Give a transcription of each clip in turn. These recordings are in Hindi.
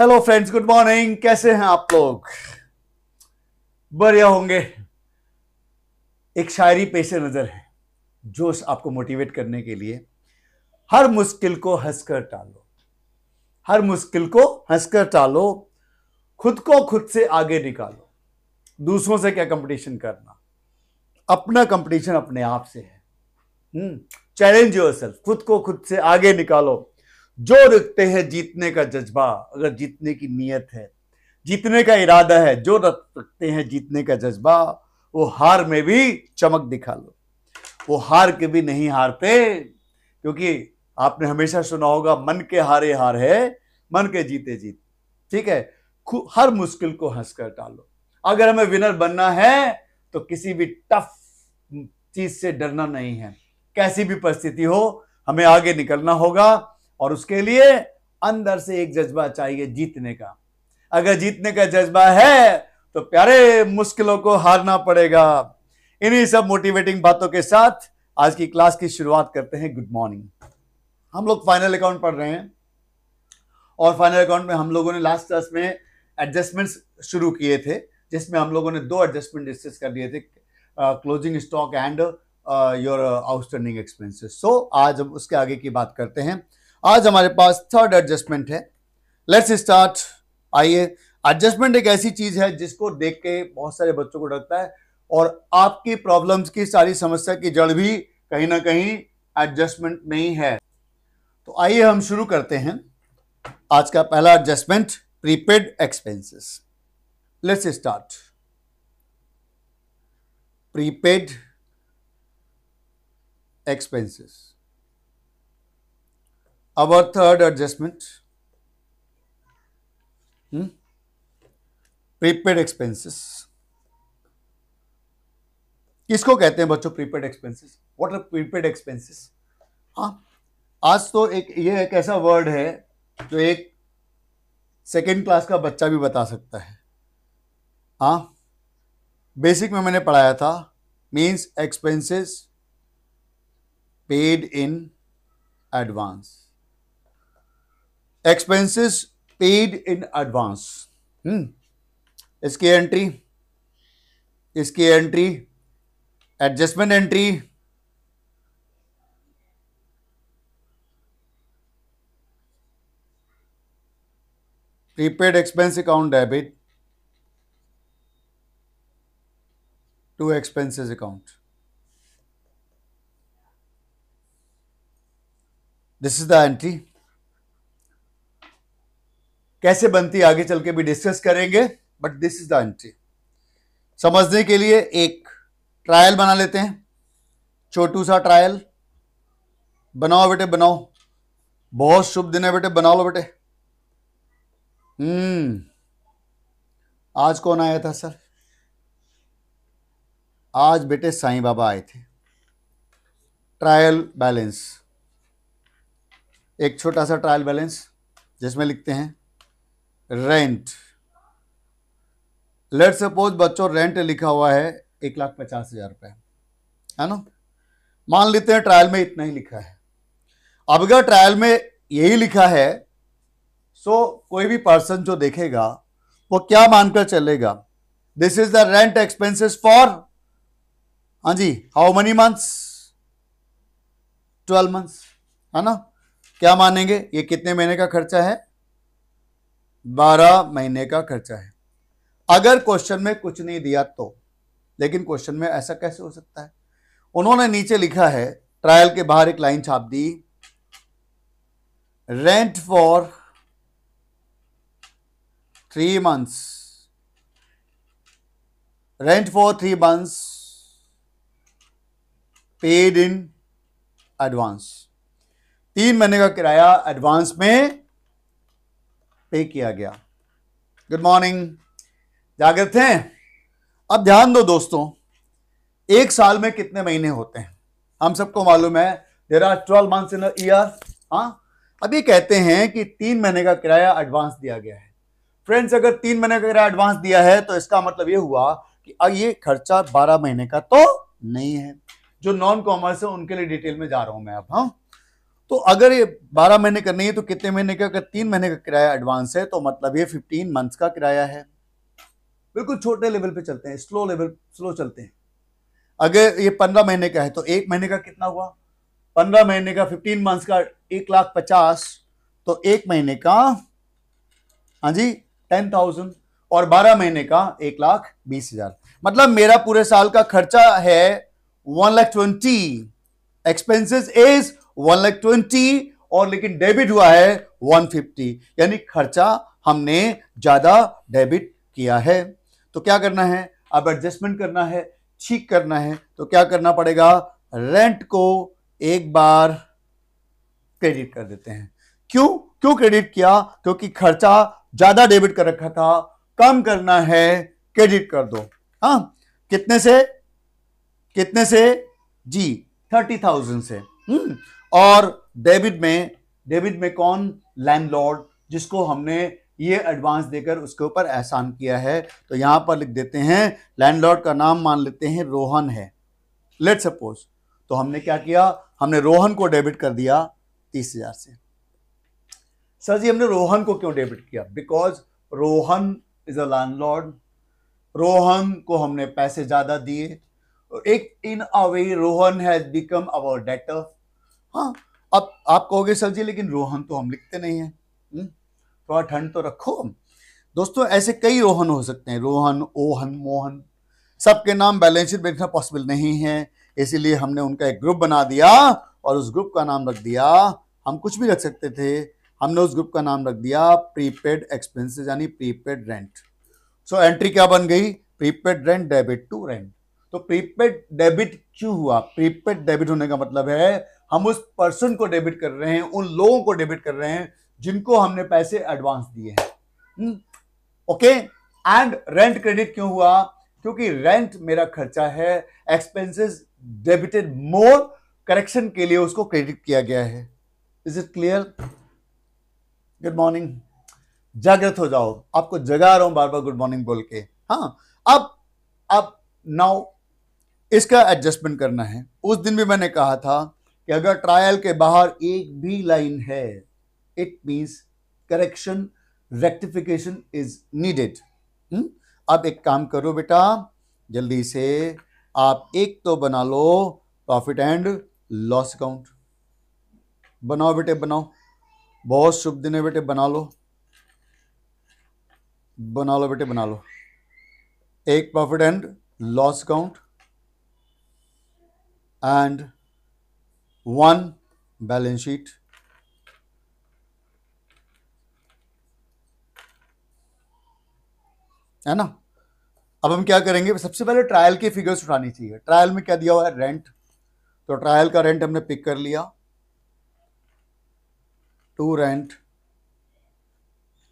Hello friends, good morning. कैसे हैं आप लोग? बढ़िया होंगे। एक शायरी पेश नजर है जो आपको मोटिवेट करने के लिए, हर मुश्किल को हंसकर टालो, हर मुश्किल को हंसकर टालो, खुद को खुद से आगे निकालो। दूसरों से क्या कंपटीशन करना, अपना कंपटीशन अपने आप से है। चैलेंज योरसेल्फ, खुद को खुद से आगे निकालो। जो रखते हैं जीतने का जज्बा, अगर जीतने की नीयत है, जीतने का इरादा है, जो रखते हैं जीतने का जज्बा, वो हार में भी चमक दिखा लो। वो हार के भी नहीं हारते, क्योंकि आपने हमेशा सुना होगा, मन के हारे हार है, मन के जीते जीत। ठीक है, हर मुश्किल को हंसकर टालो। अगर हमें विनर बनना है तो किसी भी टफ चीज से डरना नहीं है। कैसी भी परिस्थिति हो, हमें आगे निकलना होगा, और उसके लिए अंदर से एक जज्बा चाहिए जीतने का। अगर जीतने का जज्बा है तो प्यारे मुश्किलों को हारना पड़ेगा। इन्हीं सब मोटिवेटिंग बातों के साथ आज की क्लास की शुरुआत करते हैं। Good morning. हम लोग फाइनल अकाउंट पढ़ रहे हैं, और फाइनल अकाउंट में हम लोगों ने लास्ट क्लास में एडजस्टमेंट्स शुरू किए थे, जिसमें हम लोगों ने 2 एडजस्टमेंट डिस्कस कर लिए थे, closing stock and your outstanding expenses. So आज हम उसके आगे की बात करते हैं। आज हमारे पास 3rd एडजस्टमेंट है। Let's start. आइए, एडजस्टमेंट एक ऐसी चीज है जिसको देख के बहुत सारे बच्चों को डरता है, और आपकी प्रॉब्लम्स की सारी समस्या की जड़ भी कहीं ना कहीं एडजस्टमेंट नहीं है। तो आइए हम शुरू करते हैं। आज का पहला adjustment, prepaid expenses. Let's start. Prepaid expenses, our 3rd adjustment, prepaid expenses. किसको कहते हैं बच्चों prepaid expenses? What are prepaid expenses? हाँ, आज तो ये एक ऐसा वर्ड है जो एक 2nd क्लास का बच्चा भी बता सकता है। हाँ, बेसिक में मैंने पढ़ाया था, means expenses paid in advance. Expenses paid in advance. इसकी entry, adjustment entry, prepaid expense account debit to expenses account. This is the entry. कैसे बनती आगे चल के भी डिस्कस करेंगे, but this is the entry. समझने के लिए एक ट्रायल बना लेते हैं, छोटू सा ट्रायल। बनाओ बेटे बनाओ, बहुत शुभ दिन है बेटे, बना लो बेटे। आज कौन आया था सर? आज बेटे साईं बाबा आए थे। ट्रायल बैलेंस, एक छोटा सा ट्रायल बैलेंस जिसमें लिखते हैं रेंट। लेट सपोज बच्चों रेंट लिखा हुआ है 1,50,000 रुपए, है ना। मान लेते हैं ट्रायल में इतना ही लिखा है। अब अगर ट्रायल में यही लिखा है, सो कोई भी पर्सन जो देखेगा वो क्या मानकर चलेगा? This is the rent expenses for, हाँ जी, हाउ मनी मंथ्स? 12 मंथ्स, है ना। क्या मानेंगे? ये कितने महीने का खर्चा है? 12 महीने का खर्चा है। अगर क्वेश्चन में कुछ नहीं दिया तो, लेकिन क्वेश्चन में ऐसा कैसे हो सकता है? उन्होंने नीचे लिखा है, ट्रायल के बाहर एक लाइन छाप दी, rent for 3 months, rent for 3 months paid in advance. 3 महीने का किराया एडवांस में पे किया गया। गुड मॉर्निंग, जागृत हैं? अब ध्यान दो दोस्तों, एक साल में कितने महीने होते हैं? हम सबको मालूम है, there are 12 months in a year. हाँ, अभी कहते हैं कि 3 महीने का किराया एडवांस दिया गया है। फ्रेंड्स, अगर 3 महीने का किराया एडवांस दिया है तो इसका मतलब ये हुआ कि अब ये खर्चा 12 महीने का तो नहीं है। जो नॉन कॉमर्स है उनके लिए डिटेल में जा रहा हूं मैं अब। हाँ, तो अगर ये 12 महीने का नहीं है तो कितने महीने का? अगर 3 महीने का किराया एडवांस है तो मतलब ये 15 मंथ्स का किराया है। बिल्कुल छोटे लेवल पे चलते हैं, स्लो चलते हैं। अगर ये 15 महीने का है तो 1 महीने का कितना हुआ? 15 महीने का 15 मंथ्स का 1,50,000, तो 1 महीने का, हाँ जी, 10,000, और 12 महीने का 1,20,000। मतलब मेरा पूरे साल का खर्चा है 1,20,000, एक्सपेंसेस इज 1,20,000, और लेकिन डेबिट हुआ है 150, यानी खर्चा हमने ज्यादा डेबिट किया है। तो क्या करना है? अब एडजस्टमेंट करना है, ठीक करना है, तो क्या करना पड़ेगा? रेंट को एक बार क्रेडिट कर देते हैं। क्यों क्रेडिट किया? क्योंकि खर्चा ज्यादा डेबिट कर रखा था, कम करना है, क्रेडिट कर दो। हाँ, कितने से जी, 30,000 से। और डेबिट में कौन? लैंडलॉर्ड, जिसको हमने ये एडवांस देकर उसके ऊपर एहसान किया है। तो यहां पर लिख देते हैं, लैंडलॉर्ड का नाम मान लेते हैं रोहन है, लेट सपोज। तो हमने क्या किया? हमने रोहन को डेबिट कर दिया 30,000 से। सर जी हमने रोहन को क्यों डेबिट किया? Because Rohan is a landlord, Rohan को हमने पैसे ज्यादा दिए, एक in a way Rohan has become our debtor. हाँ, अब आप कहोगे सर जी लेकिन रोहन तो हम लिखते नहीं है, थोड़ा ठंड तो रखो दोस्तों। ऐसे कई रोहन हो सकते हैं, रोहन, ओहन, मोहन, सबके नाम बैलेंस शीट में लिखना पॉसिबल नहीं है, इसीलिए हमने उनका एक ग्रुप बना दिया और उस ग्रुप का नाम रख दिया, हम कुछ भी रख सकते थे, हमने उस ग्रुप का नाम रख दिया प्रीपेड एक्सपेंसेस, यानी प्रीपेड रेंट। सो एंट्री क्या बन गई? Prepaid rent debit to rent. तो प्रीपेड डेबिट क्यों हुआ? प्रीपेड डेबिट होने का मतलब है हम उस पर्सन को डेबिट कर रहे हैं, उन लोगों को डेबिट कर रहे हैं जिनको हमने पैसे एडवांस दिए हैं। ओके, एंड रेंट क्रेडिट क्यों हुआ? क्योंकि रेंट मेरा खर्चा है, एक्सपेंसेस डेबिटेड मोर, करेक्शन के लिए उसको क्रेडिट किया गया है। Is it clear? Good morning, जागृत हो जाओ, आपको जगा रहा हूं बार बार गुड मॉर्निंग बोल के। हाँ, अब नाउ इसका एडजस्टमेंट करना है। उस दिन भी मैंने कहा था कि अगर ट्रायल के बाहर एक भी लाइन है, it means correction, rectification is needed. अब एक काम करो बेटा, जल्दी से आप एक तो बना लो प्रॉफिट एंड लॉस अकाउंट। बनाओ बेटे बनाओ, बहुत शुभ दिन है बेटे, बना लो बेटे बना लो। एक profit and loss account and one balance sheet. है ना? अब हम क्या करेंगे? सबसे पहले ट्रायल की फिगर्स उठानी चाहिए। ट्रायल में क्या दिया हुआ है? रेंट। तो ट्रायल का रेंट हमने पिक कर लिया, टू रेंट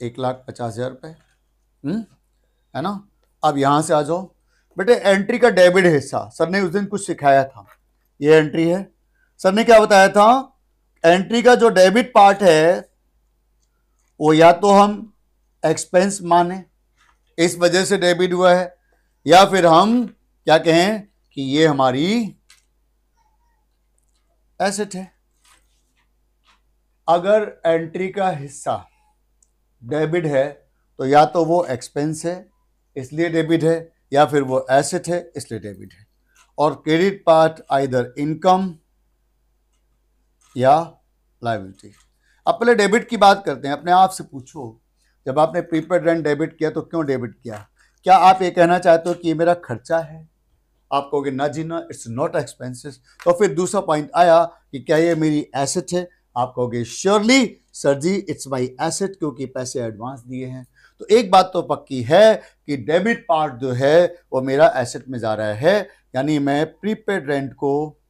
1,50,000 रुपए, है ना? अब यहां से आ जाओ बेटे, एंट्री का डेबिट हिस्सा सर ने उस दिन कुछ सिखाया था, ये एंट्री है। सर ने क्या बताया था? एंट्री का जो डेबिट पार्ट है वो या तो हम एक्सपेंस माने, इस वजह से डेबिट हुआ है, या फिर हम क्या कहें कि ये हमारी एसेट है। अगर एंट्री का हिस्सा डेबिट है तो या तो वो एक्सपेंस है इसलिए डेबिट है, या फिर वो एसेट है इसलिए डेबिट है। और क्रेडिट पार्ट आइदर इनकम या लायबिलिटी। अब पहले डेबिट की बात करते हैं। अपने आप से पूछो, जब आपने प्रीपेड रेंट डेबिट किया तो क्यों डेबिट किया? क्या आप ये कहना चाहते हो कि ये मेरा खर्चा है? आप कहोगे ना जी ना, इट्स नॉट एक्सपेंसेस। तो फिर दूसरा पॉइंट आया कि क्या ये मेरी एसेट है? आप कहोगे surely sir ji it's my asset, क्योंकि पैसे एडवांस दिए हैं। तो एक बात तो पक्की है कि डेबिट पार्ट जो है वो मेरा एसेट में जा रहा है, यानी मैं प्रीपेड रेंट को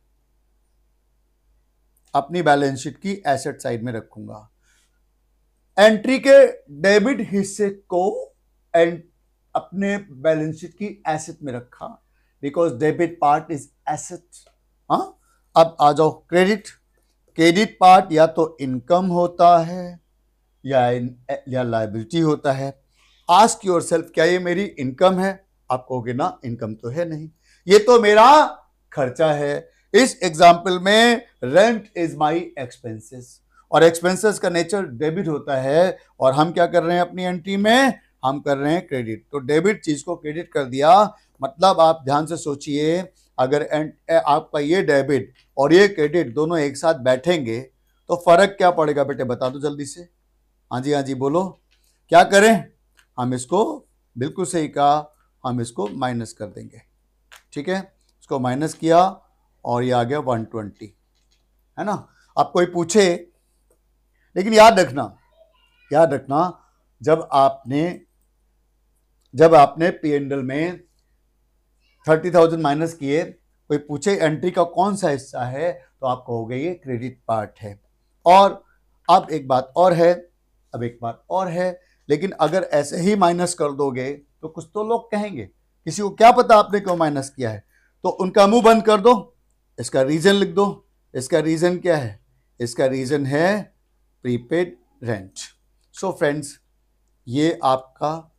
अपनी बैलेंस शीट की एसेट साइड में रखूंगा। एंट्री के डेबिट हिस्से को अपने बैलेंस शीट की एसेट में रखा, because debit part is asset. हाँ, अब आ जाओ क्रेडिट। क्रेडिट पार्ट या तो इनकम होता है या लायबिलिटी होता है। आस्क योरसेल्फ, क्या ये मेरी इनकम है? आप कहोगे ना, इनकम तो है नहीं, ये तो मेरा खर्चा है। इस एग्जाम्पल में रेंट इज माई एक्सपेंसेस, और एक्सपेंसेस का नेचर डेबिट होता है, और हम क्या कर रहे हैं अपनी एंट्री में, हम कर रहे हैं क्रेडिट। तो डेबिट चीज को क्रेडिट कर दिया, मतलब आप ध्यान से सोचिए, अगर आपका ये डेबिट और ये क्रेडिट दोनों एक साथ बैठेंगे तो फर्क क्या पड़ेगा बेटे, बता दो जल्दी से। हाँ जी बोलो, क्या करें? हम इसको, बिल्कुल सही कहा, हम इसको माइनस कर देंगे। ठीक है, इसको माइनस किया और ये आ गया 120, है ना। अब कोई पूछे, लेकिन याद रखना जब आपने P&L में 30,000 माइनस किए, कोई पूछे एंट्री का कौन सा हिस्सा है, तो आप कहोगे ये क्रेडिट पार्ट है। और अब एक बात और है, लेकिन अगर ऐसे ही माइनस कर दोगे तो कुछ तो लोग कहेंगे, किसी को क्या पता आपने क्यों माइनस किया है, तो उनका मुंह बंद कर दो, इसका रीजन लिख दो। इसका रीजन क्या है? इसका रीजन है प्रीपेड रेंट। सो फ्रेंड्स, ये आपका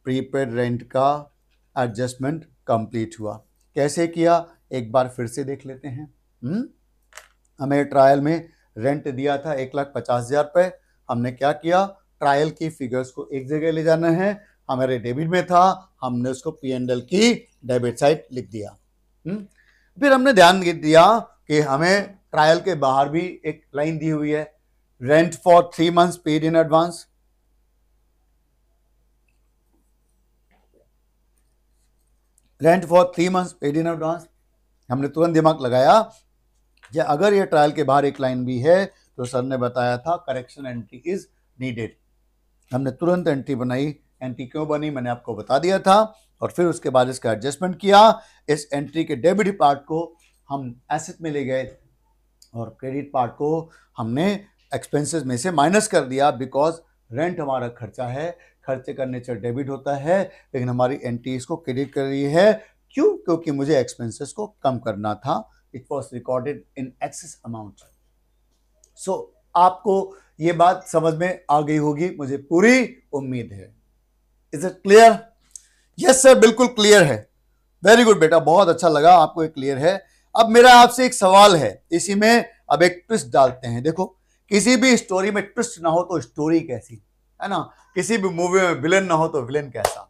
प्रीपेड रेंट का एडजस्टमेंट कंप्लीट हुआ। कैसे किया, एक बार फिर से देख लेते हैं। हमें ट्रायल में रेंट दिया था 1,50,000 रुपये। हमने क्या किया, ट्रायल की फिगर्स को एक जगह ले जाना है, हमारे डेबिट में था, हमने उसको P&L की डेबिट साइड लिख दिया। फिर हमने ध्यान दिया कि हमें ट्रायल के बाहर भी एक लाइन दी हुई है, rent for 3 months paid in advance. Rent for 3 months paid in advance. हमने तुरंत दिमाग लगाया कि अगर ये ट्रायल के बाहर एक लाइन भी है तो सर ने बताया था करेक्शन एंट्री इज नीडेड। हमने तुरंत एंट्री बनाई। एंट्री क्यों बनी मैंने आपको बता दिया था, और फिर उसके बाद इसका एडजस्टमेंट किया। इस एंट्री के डेबिट पार्ट को हम एसेट में ले गए और क्रेडिट पार्ट को हमने एक्सपेंसेस में से माइनस कर दिया, बिकॉज रेंट हमारा खर्चा है, खर्चे का नेचर डेबिट होता है, लेकिन हमारी एंट्री इसको क्रेडिट कर रही है। क्यों? क्योंकि मुझे एक्सपेंसेस को कम करना था। It was recorded in excess amount. So आपको ये बात समझ में आ गई होगी, मुझे पूरी उम्मीद है। Is it clear? Yes sir, बिल्कुल क्लियर है। वेरी गुड बेटा, बहुत अच्छा लगा आपको ये क्लियर है। अब मेरा आपसे एक सवाल है, इसी में अब एक ट्विस्ट डालते हैं। देखो, किसी भी स्टोरी में ट्विस्ट ना हो तो स्टोरी कैसी, है ना। किसी भी मूवी में विलन ना हो तो विलन कैसा।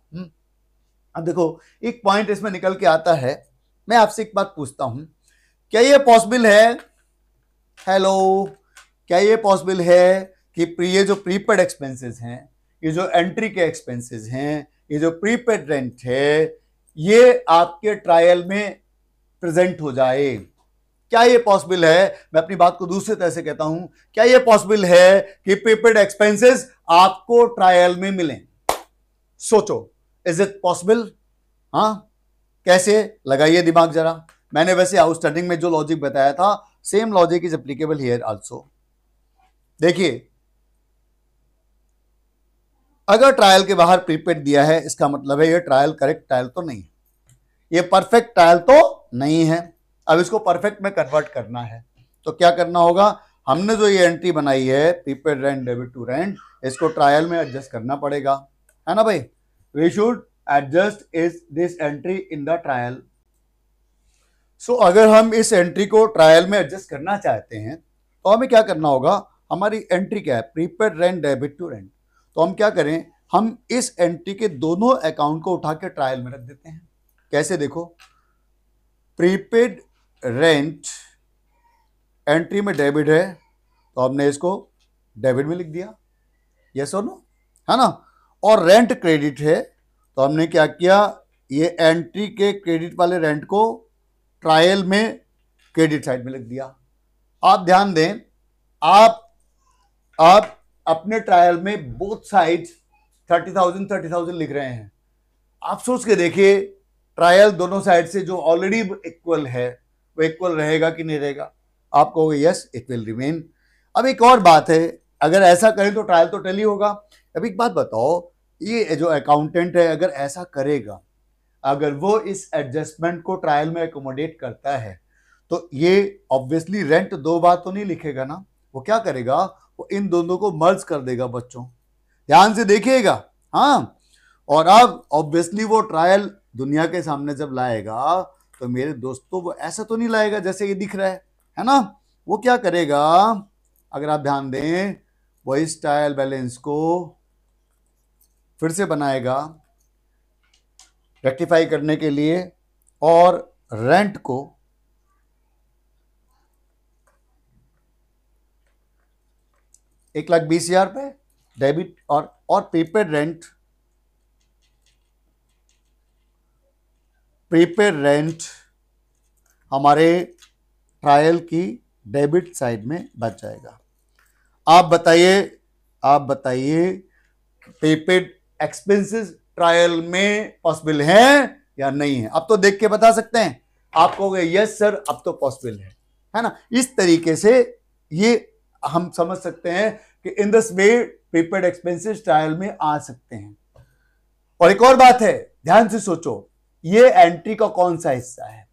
अब देखो, एक पॉइंट इसमें निकल के आता है। मैं आपसे एक बात पूछता हूं, क्या ये पॉसिबल है, हेलो, क्या ये पॉसिबल है कि ये जो प्रीपेड एक्सपेंसेस हैं, ये जो एंट्री के एक्सपेंसेस हैं, ये जो प्रीपेड रेंट है, ये आपके ट्रायल में प्रेजेंट हो जाए? क्या ये पॉसिबल है? मैं अपनी बात को दूसरे तरह से कहता हूं, क्या ये पॉसिबल है कि प्रीपेड एक्सपेंसेस आपको ट्रायल में मिलें? सोचो, इज इट पॉसिबल? हाँ, कैसे? लगाइए दिमाग जरा। मैंने वैसे आउटस्टैंडिंग में जो लॉजिक बताया था, same logic is applicable here also. देखिए, अगर ट्रायल के बाहर प्रीपेड दिया है, इसका मतलब है ये ट्रायल करेक्ट ट्रायल तो नहीं है, ये परफेक्ट ट्रायल तो नहीं है। अब इसको परफेक्ट में कन्वर्ट करना है तो क्या करना होगा? हमने जो ये एंट्री बनाई है prepaid rent debit to rent, इसको ट्रायल में एडजस्ट करना पड़ेगा, है ना भाई। We should adjust this entry in the trial. So अगर हम इस एंट्री को ट्रायल में एडजस्ट करना चाहते हैं तो हमें क्या करना होगा? हमारी एंट्री क्या है? Prepaid rent debit to rent. तो हम क्या करें, हम इस एंट्री के दोनों अकाउंट को उठा के ट्रायल में रख देते हैं। कैसे? देखो, प्रीपेड रेंट एंट्री में डेबिट है तो हमने इसको डेबिट में लिख दिया, यस और नो, है ना। और रेंट क्रेडिट है तो हमने क्या किया, ये एंट्री के क्रेडिट वाले रेंट को ट्रायल में क्रेडिट साइड में लिख दिया। आप ध्यान दें, आप अपने ट्रायल में बोथ साइड 30,000 लिख रहे हैं। आप सोच के देखिए, ट्रायल दोनों साइड से जो ऑलरेडी इक्वल है वो इक्वल रहेगा कि नहीं रहेगा? आप कहोगे यस, इट विल रिमेन। अब एक और बात है, अगर ऐसा करें तो ट्रायल तो टेली होगा। अब एक बात बताओ, ये जो अकाउंटेंट है अगर ऐसा करेगा, अगर वो इस एडजस्टमेंट को ट्रायल में एकोमोडेट करता है, तो ये ऑब्वियसली रेंट दो बार तो नहीं लिखेगा ना। वो क्या करेगा, वो इन दोनों को मर्ज कर देगा। बच्चों ध्यान से देखिएगा, हाँ। और अब ऑब्वियसली वो ट्रायल दुनिया के सामने जब लाएगा तो मेरे दोस्तों वो ऐसा तो नहीं लाएगा जैसे ये दिख रहा है ना। वो क्या करेगा, अगर आप ध्यान दें, वो इस ट्रायल बैलेंस को फिर से बनाएगा रेक्टिफाई करने के लिए, और रेंट को ₹1,20,000 पे डेबिट और प्रीपेड रेंट हमारे ट्रायल की डेबिट साइड में बच जाएगा। आप बताइए प्रीपेड एक्सपेंसेस ट्रायल में पॉसिबल है या नहीं है? अब तो देख के बता सकते हैं। आप कहोगे यस सर अब तो पॉसिबल है ना। इस तरीके से ये हम समझ सकते हैं कि in this way prepaid expenses trial में आ सकते हैं। और एक और बात है, ध्यान से सोचो, ये एंट्री का कौन सा हिस्सा है?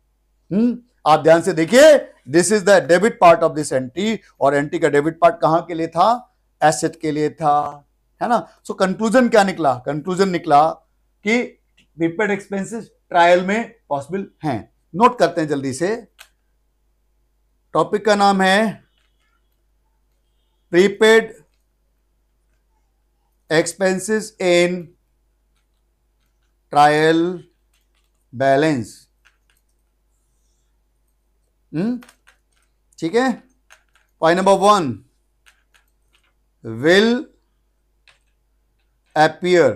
आप ध्यान से देखिए, this is the debit part of this entry, और एंट्री का डेबिट पार्ट कहां के लिए था? एसेट के लिए था, है ना। सो कंक्लूजन क्या निकला? कंक्लूजन निकला कि प्रीपेड एक्सपेंसेस ट्रायल में पॉसिबल हैं। नोट करते हैं जल्दी से। टॉपिक का नाम है प्रीपेड एक्सपेंसेस इन ट्रायल बैलेंस। ठीक है। पॉइंट नंबर 1, विल appear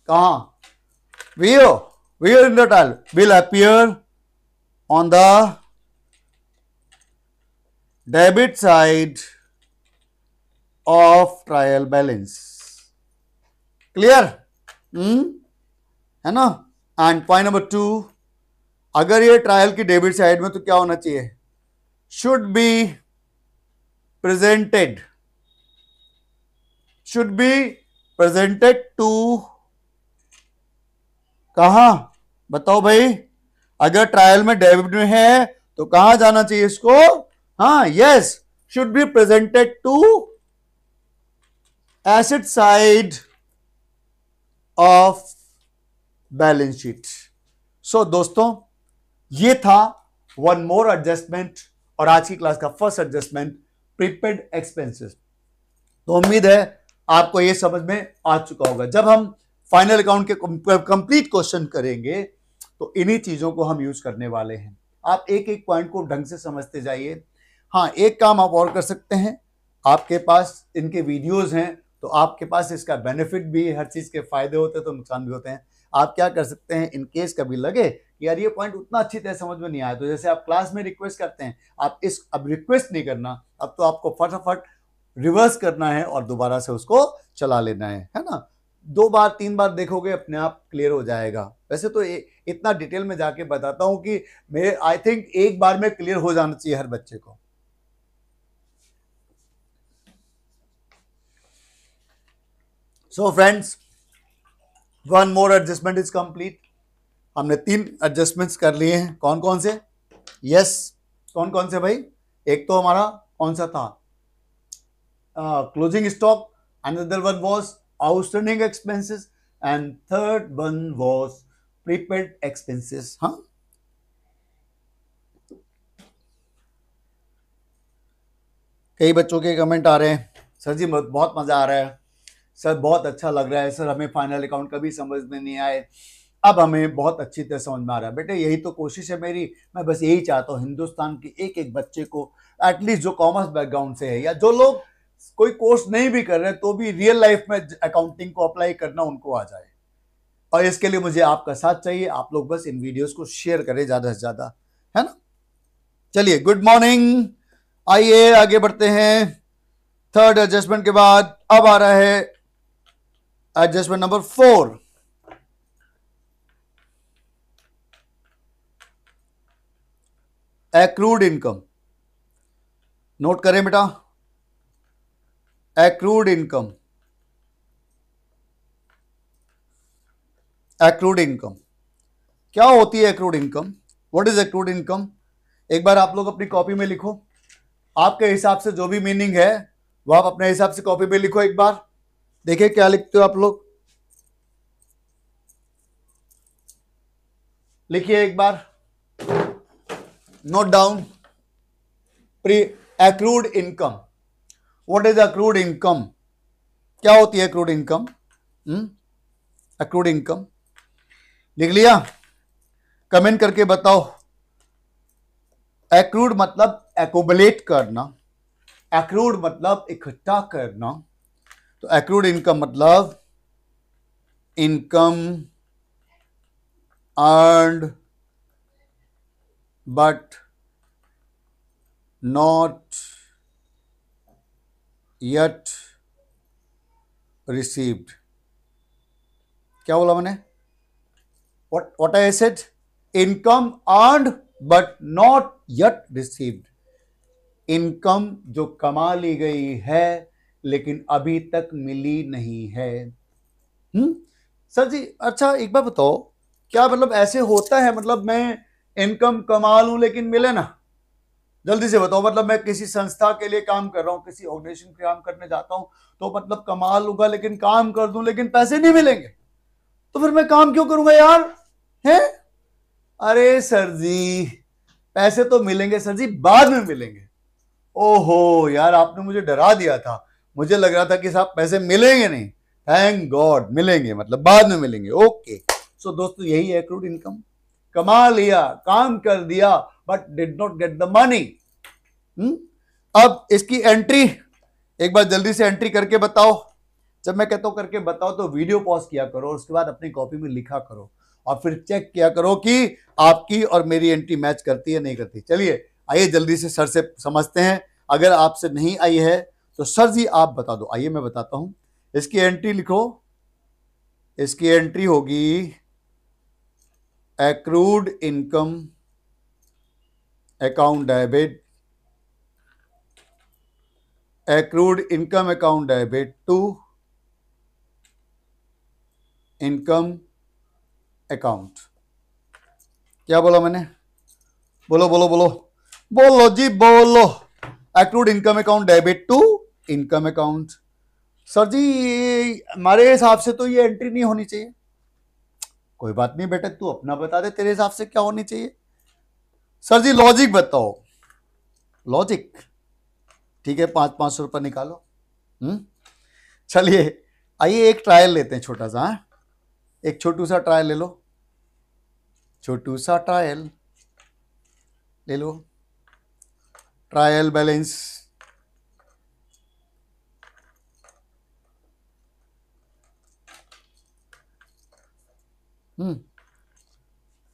कहां? where in the trial will appear on the debit side of trial balance. Clear? है ना। एंड पॉइंट नंबर 2, अगर ये ट्रायल की डेबिट साइड में तो क्या होना चाहिए? शुड बी प्रेजेंटेड टू कहां? बताओ भाई, अगर ट्रायल में डेबिट में है तो कहां जाना चाहिए इसको? हाँ, yes, should be presented to asset side of balance sheet. So दोस्तों, ये था वन मोर एडजस्टमेंट और आज की क्लास का फर्स्ट एडजस्टमेंट, प्रीपेड एक्सपेंसेस। तो उम्मीद है आपको ये समझ में आ चुका होगा। जब हम फाइनल अकाउंट के कंप्लीट क्वेश्चन करेंगे तो इन्हीं चीजों को हम यूज करने वाले हैं। आप एक एक पॉइंट को ढंग से समझते जाइए। हाँ, एक काम आप और कर सकते हैं, आपके पास इनके वीडियोस हैं तो आपके पास इसका बेनिफिट भी, हर चीज के फायदे होते हैं तो नुकसान भी होते हैं। आप क्या कर सकते हैं, इन केस कभी लगे कि यार ये पॉइंट उतना अच्छी तरह समझ में नहीं आया, तो जैसे आप क्लास में रिक्वेस्ट करते हैं, आप अब रिक्वेस्ट नहीं करना, अब तो आपको फटाफट रिवर्स करना है और दोबारा से उसको चला लेना है ना। 2 बार 3 बार देखोगे अपने आप क्लियर हो जाएगा। वैसे तो इतना डिटेल में जाके बताता हूं कि मेरे आई थिंक एक बार में क्लियर हो जाना चाहिए हर बच्चे को। So friends, one more adjustment is complete. हमने 3 एडजस्टमेंट्स कर लिए हैं। कौन कौन से? यस, कौन कौन से भाई? एक तो हमारा कौन सा था? Closing stock, another one was outstanding expenses, and third one was prepaid expenses. हाँ, कई बच्चों के कमेंट आ रहे हैं, सर जी बहुत मजा आ रहा है, सर बहुत अच्छा लग रहा है, सर हमें फाइनल अकाउंट कभी समझ में नहीं आए, अब हमें बहुत अच्छी तरह समझ में आ रहा है। बेटे यही तो कोशिश है मेरी, मैं बस यही चाहता हूँ हिंदुस्तान के एक एक बच्चे को, एटलीस्ट जो कॉमर्स बैकग्राउंड से है या जो लोग कोई कोर्स नहीं भी कर रहे तो भी रियल लाइफ में अकाउंटिंग को अप्लाई करना उनको आ जाए। और इसके लिए मुझे आपका साथ चाहिए। आप लोग बस इन वीडियोस को शेयर करें ज्यादा से ज्यादा, है ना। चलिए, गुड मॉर्निंग, आइए आगे बढ़ते हैं। थर्ड एडजस्टमेंट के बाद अब आ रहा है adjustment number 4, accrued income. Note करें बेटा, एक्रूड इनकम। एक्रूड इनकम क्या होती है? Accrued income, what is accrued income? एक बार आप लोग अपनी कॉपी में लिखो, आपके हिसाब से जो भी मीनिंग है वो आप अपने हिसाब से कॉपी पे लिखो। एक बार देखिए क्या लिखते हो आप लोग। लिखिए एक बार, note down, pre accrued income. What is accrued income? क्या होती है एक्रूड इनकम? एक्रूड इनकम लिख लिया? कमेंट करके बताओ। एक्रूड मतलब एक्यूमुलेट करना, एक्रूड मतलब इकट्ठा करना। तो एक्रूड इनकम मतलब income earned but not yet received। क्या बोला मैंने? what I said? Income earned but not yet received। Income जो कमा ली गई है लेकिन अभी तक मिली नहीं है। सर जी अच्छा एक बार बताओ, क्या मतलब ऐसे होता है, मतलब मैं इनकम कमा लूं लेकिन मिले ना? जल्दी से बताओ। मतलब मैं किसी संस्था के लिए काम कर रहा हूं, किसी ऑर्गेनाइजेशन के काम करने जाता हूं, तो मतलब कमा लूंगा लेकिन काम कर दूं लेकिन पैसे नहीं मिलेंगे, तो फिर मैं काम क्यों करूंगा यार? है? अरे सर जी पैसे तो मिलेंगे सर जी, बाद में मिलेंगे। ओहो यार आपने मुझे डरा दिया था, मुझे लग रहा था कि साहब पैसे मिलेंगे नहीं। थैंक गॉड मिलेंगे, मतलब बाद में मिलेंगे। ओके सो दोस्तों यही है एक्रूड इनकम। कमा लिया, काम कर दिया, but did not get the money. अब इसकी एंट्री एक बार जल्दी से एंट्री करके बताओ। जब मैं कहता हूं करके बताओ तो वीडियो पॉज किया करो, उसके बाद अपनी कॉपी में लिखा करो और फिर चेक किया करो कि आपकी और मेरी एंट्री मैच करती है नहीं करती। चलिए आइए जल्दी से सर से समझते हैं। अगर आपसे नहीं आई है तो सर जी आप बता दो। आइए मैं बताता हूं। इसकी एंट्री लिखो। इसकी एंट्री होगी accrued income account debit, accrued income account debit to income account। क्या बोला मैंने? बोलो बोलो बोलो बोलो जी बोलो। accrued income account debit to income account। Sir ji हमारे हिसाब से तो ये एंट्री नहीं होनी चाहिए। कोई बात नहीं बेटा, तू अपना बता दे तेरे हिसाब से क्या होनी चाहिए। सर जी लॉजिक बताओ। लॉजिक ठीक है, 500 रुपये निकालो। चलिए आइए एक ट्रायल लेते हैं छोटा सा। एक छोटू सा ट्रायल ले लो, छोटू सा ट्रायल ले लो। ट्रायल बैलेंस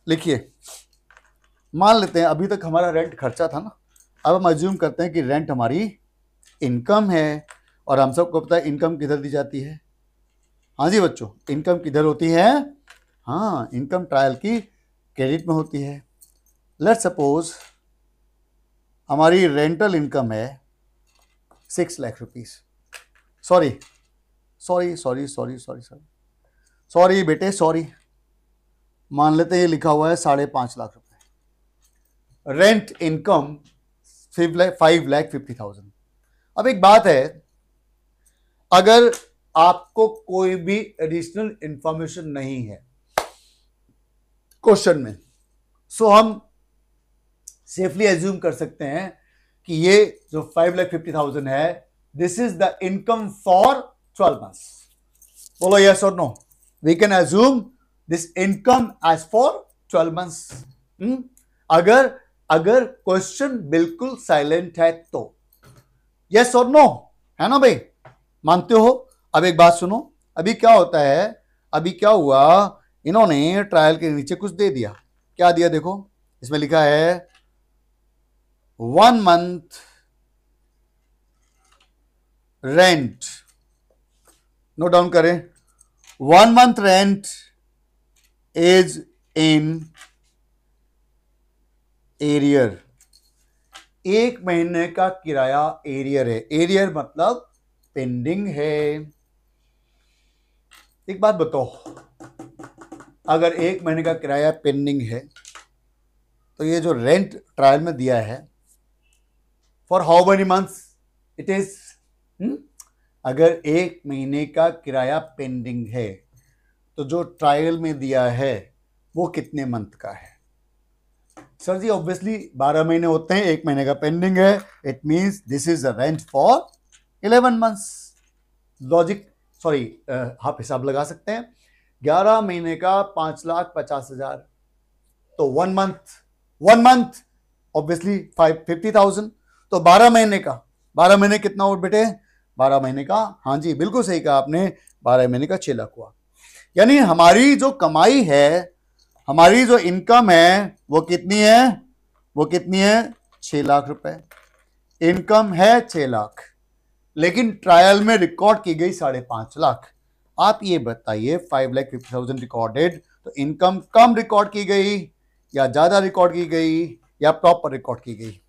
लिखिए। मान लेते हैं अभी तक हमारा रेंट खर्चा था ना, अब हम अज्यूम करते हैं कि रेंट हमारी इनकम है। और हम सबको पता है इनकम किधर दी जाती है? हाँ जी बच्चों, इनकम किधर होती है? हाँ इनकम ट्रायल की क्रेडिट में होती है। लेट्स सपोज हमारी रेंटल इनकम है 6 lakh rupees. Sorry sorry sorry sorry sorry sorry sorry बेटे सॉरी, मान लेते हैं ये लिखा हुआ है 5.5 लाख रुपए। Rent income 5,50,000। अब एक बात है, अगर आपको कोई भी एडिशनल इंफॉर्मेशन नहीं है क्वेश्चन में, सो हम सेफली एज्यूम कर सकते हैं कि ये जो 5,50,000 है this is the income for 12 months. बोलो यस और no? We can assume this income as for 12 months. अगर क्वेश्चन बिल्कुल साइलेंट है तो यस और नो, है ना भाई? मानते हो? अब एक बात सुनो, अभी क्या होता है, अभी क्या हुआ, इन्होंने ट्रायल के नीचे कुछ दे दिया। क्या दिया देखो, इसमें लिखा है 1 मंथ रेंट। नोट डाउन करें, 1 month rent is in arrear. 1 महीने का किराया एरियर है। एरियर मतलब पेंडिंग है। एक बात बताओ, अगर 1 महीने का किराया पेंडिंग है तो ये जो रेंट ट्रायल में दिया है for how many months it is? अगर 1 महीने का किराया पेंडिंग है तो जो ट्रायल में दिया है वो कितने मंथ का है? सर जी ऑब्वियसली 12 महीने होते हैं, 1 महीने का पेंडिंग है, it means this is the rent for 11 months. Logic, sorry, आप हिसाब लगा सकते हैं। 11 महीने का 5,50,000, तो 1 मंथ ऑब्वियसली 50,000, तो 12 महीने का, 12 महीने कितना हुआ बेटे? 12 महीने का, हाँ जी बिल्कुल सही कहा आपने, 12 महीने का 6 लाख हुआ। यानी हमारी जो कमाई है, हमारी जो इनकम है वो कितनी है? वो कितनी है? 6 लाख रुपए इनकम है, 6 लाख, लेकिन ट्रायल में रिकॉर्ड की गई 5.5 लाख। आप ये बताइए 5,50,000 रिकॉर्डेड, तो इनकम कम रिकॉर्ड की गई या ज्यादा रिकॉर्ड की गई या प्रॉपर रिकॉर्ड की गई?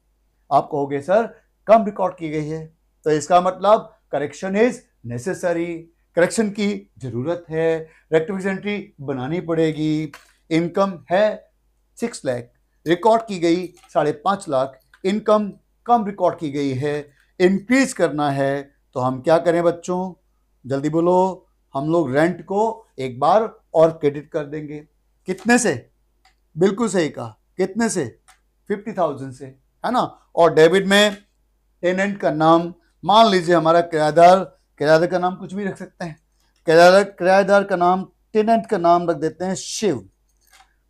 आप कहोगे सर कम रिकॉर्ड की गई है, तो इसका मतलब करेक्शन इज नेसेसरी, करेक्शन की जरूरत है, रेक्टिफिकेशन एंट्री बनानी पड़ेगी। इनकम है 6 लाख, रिकॉर्ड की गई 5.5 लाख, इनकम कम रिकॉर्ड की गई है, इंक्रीज करना है, तो हम क्या करें बच्चों? जल्दी बोलो। हम लोग रेंट को एक बार और क्रेडिट कर देंगे। कितने से? बिल्कुल सही कहा, कितने से? 50,000 से, है ना। और डेबिट में टेनेंट का नाम, मान लीजिए हमारा किराएदार, किराएदार का नाम कुछ भी रख सकते हैं, किराएदार का नाम, टेनेंट का नाम रख देते हैं शिव।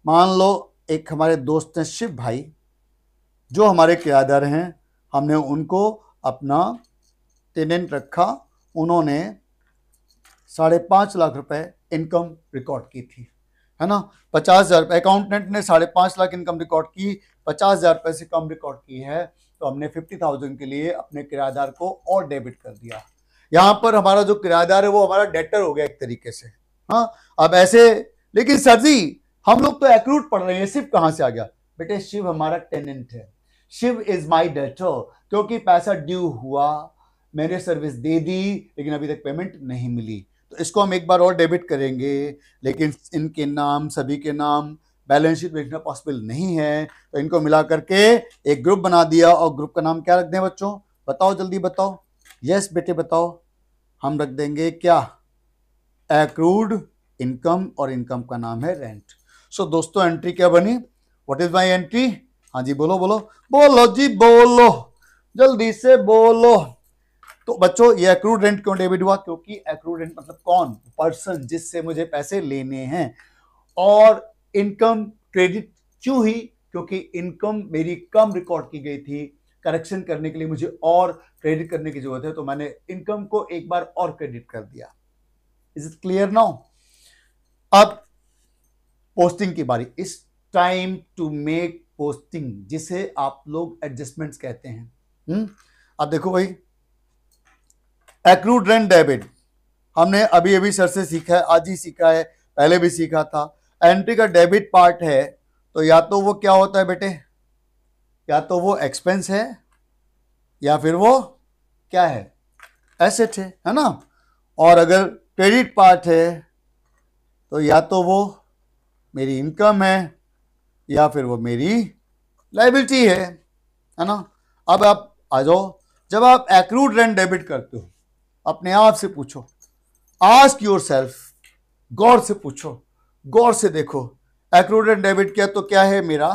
मान लो एक हमारे दोस्त हैं शिव भाई, जो हमारे किराएदार हैं, हमने उनको अपना टेनेंट रखा, उन्होंने 5.5 लाख रुपए इनकम रिकॉर्ड की थी, है ना। 50,000 रुपए, अकाउंटेंट ने 5.5 लाख इनकम रिकॉर्ड की, 50,000 रुपए से कम रिकॉर्ड की है, तो हमने 50,000 के लिए अपने किराएदार को और डेबिट कर दिया। यहां पर हमारा जो किराएदार है वो हमारा डेटर हो गया एक तरीके से। हाँ, अब ऐसे, लेकिन सर जी हम लोग तो एक्रूट पढ़ रहे हैं, शिव कहां से आ गया? बेटे शिव हमारा टेनेंट है, शिव इज माई डेटर, क्योंकि पैसा ड्यू हुआ, मैंने सर्विस दे दी, लेकिन अभी तक पेमेंट नहीं मिली, तो इसको हम एक बार और डेबिट करेंगे, लेकिन इनके नाम, सभी के नाम बैलेंस शीट में लिखना पॉसिबल नहीं है, तो इनको मिला करके एक ग्रुप बना दिया, और ग्रुप का नाम क्या रख दें बच्चों? बताओ जल्दी बताओ। यस बेटे बताओ। हम रख देंगे क्या? एक्रूड इनकम, और इनकम का नाम है रेंट। सो दोस्तों एंट्री क्या बनी? What is my entry? हाँ जी बोलो बोलो बोलो जी बोलो, जल्दी से बोलो। तो बच्चों ये एक्रूड रेंट क्यों डेबिट हुआ? क्योंकि एक्रूड रेंट मतलब कौन? पर्सन जिससे मुझे पैसे लेने हैं। और इनकम क्रेडिट क्यों हुई? क्योंकि इनकम मेरी कम रिकॉर्ड की गई थी, करेक्शन करने के लिए मुझे और क्रेडिट करने की जरूरत है, तो मैंने इनकम को एक बार और क्रेडिट कर दिया। Is it clear now? अब पोस्टिंग की बारी। इस टाइम टू मेक पोस्टिंग, जिसे आप लोग एडजस्टमेंट्स कहते हैं। अब देखो भाई, एक्रूड रेंट डेबिट हमने अभी अभी सर से सीखा है, आज ही सीखा है, पहले भी सीखा था। एंट्री का डेबिट पार्ट है, तो या तो वो क्या होता है बेटे? या तो वो एक्सपेंस है, या फिर वो क्या है? एसेट है ना। और अगर क्रेडिट पार्ट है, तो या तो वो मेरी इनकम है, या फिर वो मेरी लायबिलिटी है ना। अब आप आ जाओ, जब आप एक्रूड रेंट डेबिट करते हो, अपने आप से पूछो, आस्क योर सेल्फ, गौर से पूछो, गौर से देखो, एक्रूड रेंट डेबिट किया तो क्या है मेरा?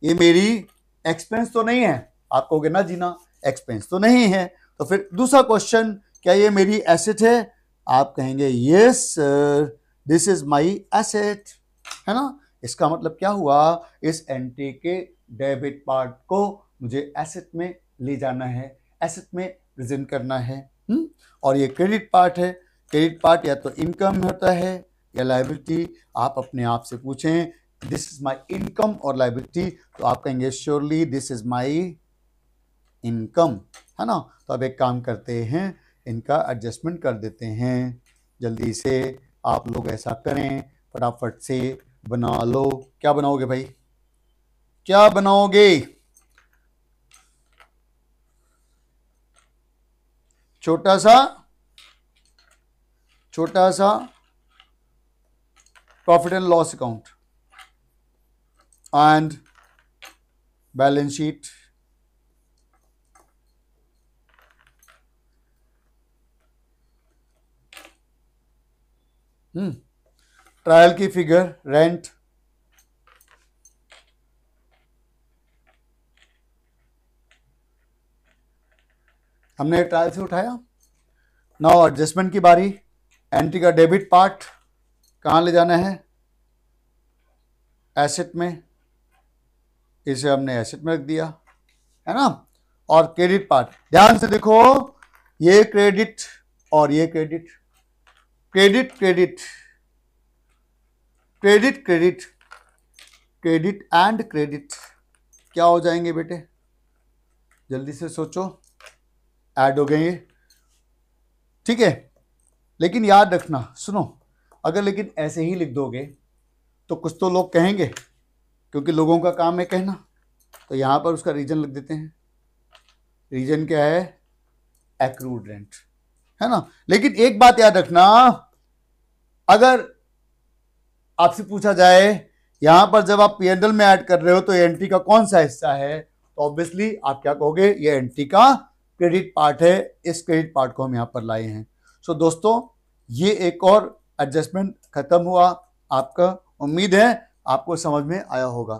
ये मेरी एक्सपेंस तो नहीं है? आप कहोगे ना जी ना, एक्सपेंस तो नहीं है। तो फिर दूसरा क्वेश्चन, क्या ये मेरी एसेट है? आप कहेंगे yes sir, this is my asset, है ना। इसका मतलब क्या हुआ? इस एंट्री के डेबिट पार्ट को मुझे एसेट में ले जाना है, एसेट में प्रेजेंट करना है। और ये क्रेडिट पार्ट है, क्रेडिट पार्ट या तो इनकम होता है या लायबिलिटी। आप अपने आप से पूछें दिस इज माई इनकम और लायबिलिटी, तो आप कहेंगे surely this is my income, है ना। तो अब एक काम करते हैं, इनका एडजस्टमेंट कर देते हैं। जल्दी से आप लोग ऐसा करें, फटाफट से बना लो। क्या बनाओगे भाई? क्या बनाओगे? छोटा सा profit and loss account and balance sheet, trial की फिगर, रेंट, हमने ट्रायल से उठाया। नाउ एडजस्टमेंट की बारी। एंट्री का डेबिट पार्ट कहाँ ले जाना है? एसेट में। इसे हमने एसेट में रख दिया, है ना। और क्रेडिट पार्ट, ध्यान से देखो, ये क्रेडिट और ये credit, credit credit credit credit credit and credit क्या हो जाएंगे बेटे? जल्दी से सोचो, ऐड हो गए, ठीक है। लेकिन याद रखना, सुनो, अगर लेकिन ऐसे ही लिख दोगे तो कुछ तो लोग कहेंगे, क्योंकि लोगों का काम है कहना। तो यहां पर उसका रीजन लिख देते हैं। रीजन क्या है? एक्रूड रेंट, है ना। लेकिन एक बात याद रखना, अगर आपसे पूछा जाए यहां पर जब आप पीएनएल में ऐड कर रहे हो तो एंट्री का कौन सा हिस्सा है, तो ऑब्वियसली आप क्या कहोगे? ये एंट्री का क्रेडिट पार्ट है। इस क्रेडिट पार्ट को हम यहां पर लाए हैं। सो दोस्तों, ये एक और एडजस्टमेंट खत्म हुआ आपका। उम्मीद है आपको समझ में आया होगा।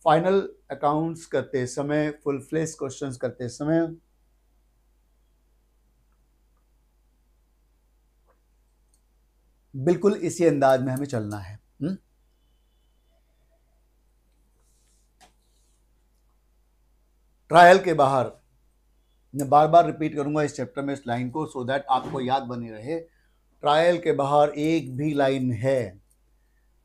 फाइनल अकाउंट्स करते समय, फुल फ्लेश क्वेश्चंस करते समय बिल्कुल इसी अंदाज में हमें चलना है। ट्रायल के बाहर, मैं बार बार रिपीट करूंगा इस चैप्टर में इस लाइन को, सो दैट आपको याद बनी रहे। ट्रायल के बाहर एक भी लाइन है,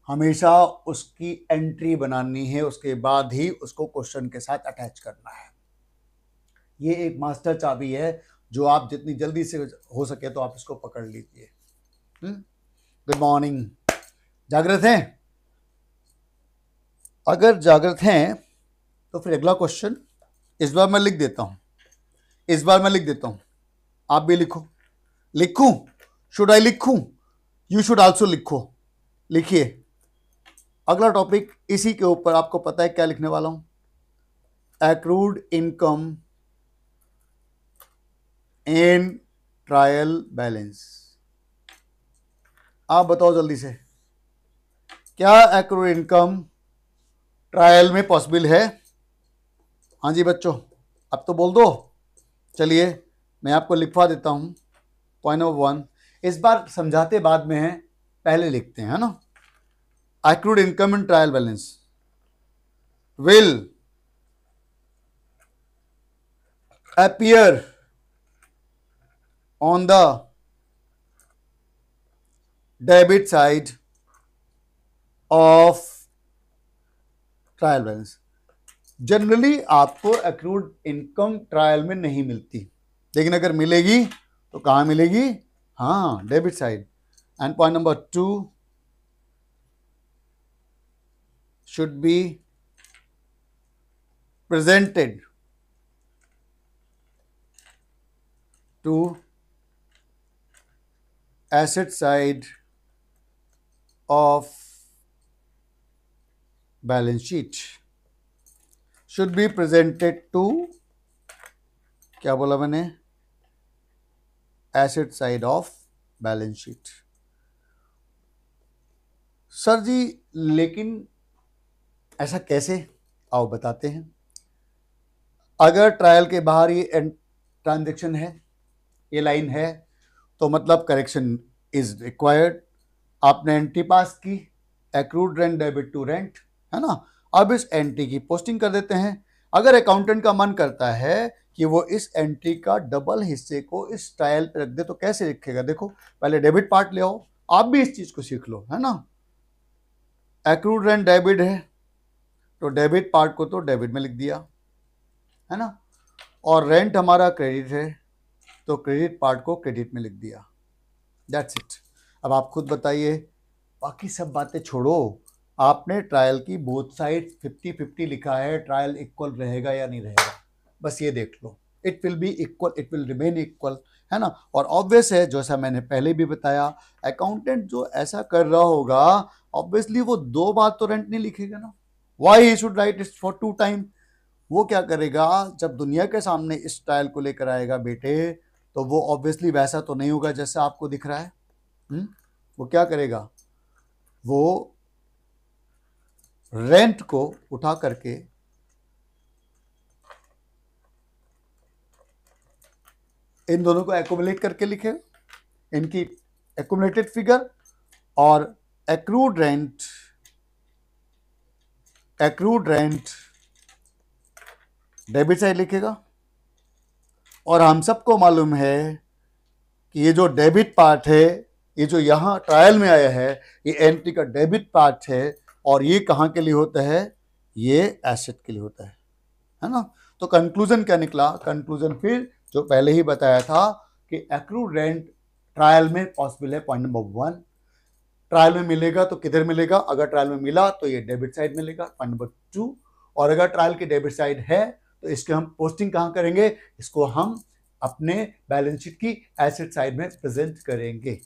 हमेशा उसकी एंट्री बनानी है, उसके बाद ही उसको क्वेश्चन के साथ अटैच करना है। ये एक मास्टर चाबी है जो आप जितनी जल्दी से हो सके तो आप इसको पकड़ लीजिए। Good morning. जागृत हैं? अगर जागृत हैं तो फिर अगला क्वेश्चन इस बार मैं लिख देता हूं, आप भी लिखो। लिखूं? शुड आई लिखूं? यू शुड आल्सो लिखो। लिखिए। अगला टॉपिक इसी के ऊपर, आपको पता है क्या लिखने वाला हूं? Accrued income in trial balance. आप बताओ जल्दी से, क्या एक्रूड इनकम ट्रायल में पॉसिबल है? हाँ जी बच्चों, अब तो बोल दो। चलिए मैं आपको लिखवा देता हूं। पॉइंट नंबर 1, इस बार समझाते बाद में है, पहले लिखते हैं, है ना। Accrued income in trial balance will appear on the debit side of trial balance. Generally आपको एक्रूड इनकम ट्रायल में नहीं मिलती, लेकिन अगर मिलेगी तो कहां मिलेगी? हाँ, debit side. And point number 2 should be presented to asset side of balance sheet, should be presented to, क्या बोला मैंने? Asset side of balance sheet. Sir ji लेकिन ऐसा कैसे? आओ बताते हैं। अगर ट्रायल के बाहर ये ट्रांजैक्शन है, ये लाइन है, तो मतलब करेक्शन इज रिक्वायर्ड। आपने एंट्री पास की, accrued rent debit to rent, है ना। अब इस एंट्री की पोस्टिंग कर देते हैं। अगर अकाउंटेंट का मन करता है कि वो इस एंट्री का डबल हिस्से को इस ट्रायल पे रख दे, तो कैसे लिखेगा? देखो, पहले डेबिट पार्ट ले आओ, आप भी इस चीज को सीख लो, है ना। एक्रूड रेंट डेबिट है तो डेबिट पार्ट को तो डेबिट में लिख दिया, है ना। और रेंट हमारा क्रेडिट है तो क्रेडिट पार्ट को क्रेडिट में लिख दिया। That's it. अब आप खुद बताइए, बाकी सब बातें छोड़ो, आपने ट्रायल की बोथ साइड 50-50 लिखा है, ट्रायल इक्वल रहेगा या नहीं रहेगा, बस ये देख लो। It will be equal, it will remain equal, है ना। और ऑब्वियस है, जैसा मैंने पहले भी बताया, अकाउंटेंट जो ऐसा कर रहा होगा, ऑब्वियसली वो 2 बार तो रेंट नहीं लिखेगा ना। Why he should write it for 2 time? वो क्या करेगा, जब दुनिया के सामने इस ट्रायल को लेकर आएगा बेटे, तो वो ऑब्वियसली वैसा तो नहीं होगा जैसा आपको दिख रहा है। वो क्या करेगा? वो रेंट को उठा करके इन दोनों को एक्यूमुलेट करके लिखेगा, इनकी एक्यूमुलेटेड फिगर, और एक्रूड रेंट डेबिट साइड लिखेगा। और हम सबको मालूम है कि ये जो डेबिट पार्ट है, ये जो यहां ट्रायल में आया है, ये एंट्री का डेबिट पार्ट है, और ये कहां के लिए होता है, ये एसेट के लिए होता है ना। तो कंक्लूजन क्या निकला, कंक्लूजन फिर जो पहले ही बताया था कि एक्रूड रेंट ट्रायल में पॉसिबल है। पॉइंट नंबर 1, ट्रायल में मिलेगा तो किधर मिलेगा, अगर ट्रायल में मिला तो ये डेबिट साइड मिलेगा। पॉइंट नंबर 2, और अगर ट्रायल की डेबिट साइड है तो इसके हम पोस्टिंग कहां करेंगे, इसको हम अपने बैलेंस शीट की एसेट साइड में प्रेजेंट करेंगे।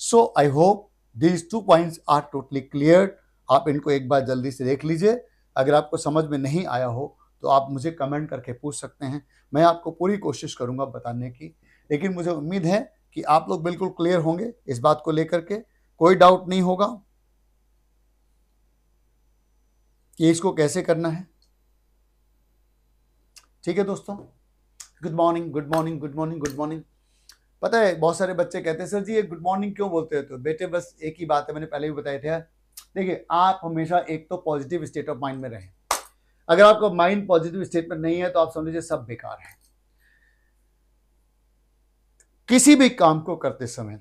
So I hope these 2 points are totally clear. आप इनको एक बार जल्दी से देख लीजिए। अगर आपको समझ में नहीं आया हो तो आप मुझे कमेंट करके पूछ सकते हैं, मैं आपको पूरी कोशिश करूंगा बताने की। लेकिन मुझे उम्मीद है कि आप लोग बिल्कुल क्लियर होंगे इस बात को लेकर के, कोई डाउट नहीं होगा कि इसको कैसे करना है। ठीक है दोस्तों, good morning good morning good morning good morning. पता है बहुत सारे बच्चे कहते हैं सर जी ये गुड मॉर्निंग क्यों बोलते हो, तो बेटे बस एक ही बात है, मैंने पहले भी बताया था। देखिए आप हमेशा एक तो पॉजिटिव स्टेट ऑफ माइंड में रहें। अगर आपका माइंड पॉजिटिव स्टेट में नहीं है तो आप समझ लीजिए सब बेकार है। किसी भी काम को करते समय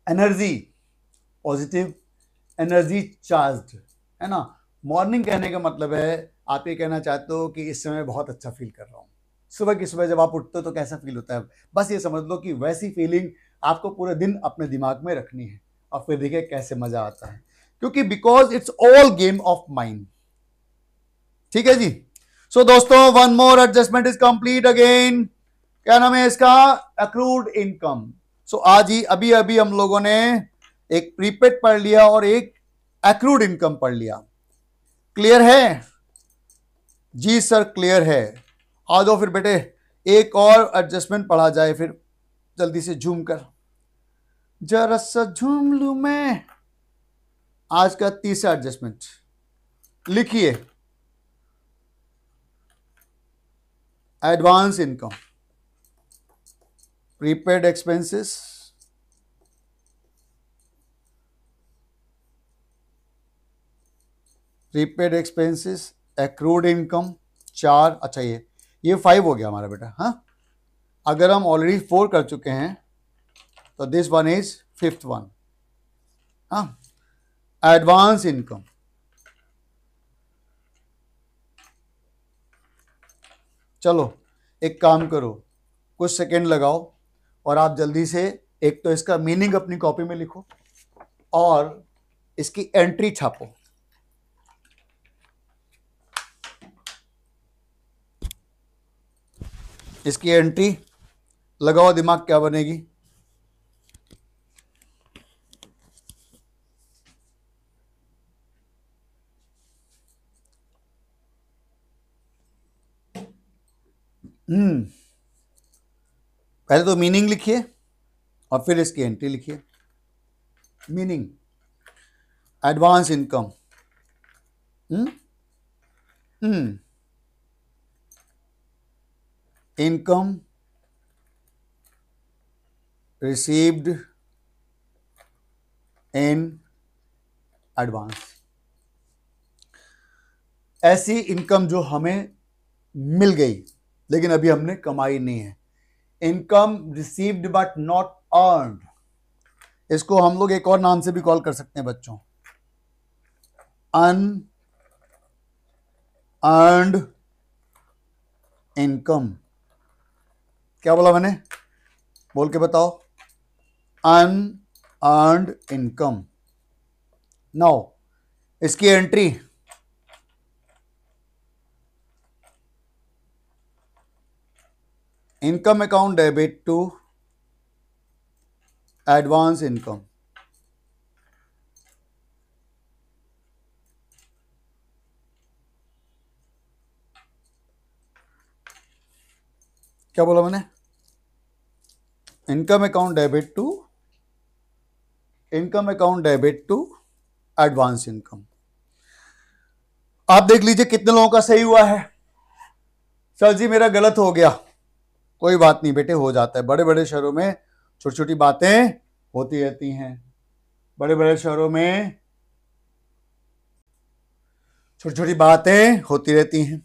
एनर्जी पॉजिटिव, एनर्जी चार्ज्ड, है ना। मॉर्निंग कहने का मतलब है आप ये कहना चाहते हो कि इस समय बहुत अच्छा फील कर रहा हूं। सुबह की सुबह जब आप उठते हो तो कैसा फील होता है, बस ये समझ लो कि वैसी फीलिंग आपको पूरे दिन अपने दिमाग में रखनी है, और फिर देखिए कैसे मजा आता है, क्योंकि because it's all game of mind. ठीक है जी। सो दोस्तों one more adjustment is complete again. क्या नाम है इसका, एक्रूड इनकम। सो आज ही अभी अभी हम लोगों ने एक प्रीपेड पढ़ लिया और एक एक्रूड इनकम पढ़ लिया। क्लियर है जी सर, क्लियर है। आ जाओ फिर बेटे, एक और एडजस्टमेंट पढ़ा जाए फिर जल्दी से झूम कर, जरा सा झूम लू मैं। आज का तीसरा एडजस्टमेंट लिखिए, advance income, prepaid expenses, prepaid expenses, accrued income 4। अच्छा ये 5 हो गया हमारा बेटा। हाँ, अगर हम ऑलरेडी 4 कर चुके हैं तो this one is 5th one. हाँ, एडवांस इनकम। चलो एक काम करो, कुछ सेकेंड लगाओ और आप जल्दी से एक तो इसका मीनिंग अपनी कॉपी में लिखो और इसकी एंट्री छापो। इसकी एंट्री लगाओ, दिमाग क्या बनेगी। पहले तो मीनिंग लिखिए और फिर इसकी एंट्री लिखिए। Meaning advance income, income received in advance. ऐसी इनकम जो हमें मिल गई लेकिन अभी हमने कमाई नहीं है। Income received but not earned, इसको हम लोग एक और नाम से भी कॉल कर सकते हैं बच्चों, अनअर्न्ड इनकम। क्या बोला मैंने, बोल के बताओ, अनअर्न्ड इनकम। नाउ इसकी entry income account debit to advance income. क्या बोला मैंने, income account debit to advance income. आप देख लीजिए कितने लोगों का सही हुआ है। सर जी मेरा गलत हो गया, कोई बात नहीं बेटे, हो जाता है। बड़े बड़े शहरों में छोटी छोटी बातें होती रहती हैं। बड़े बड़े शहरों में छोटी छोटी बातें होती रहती हैं।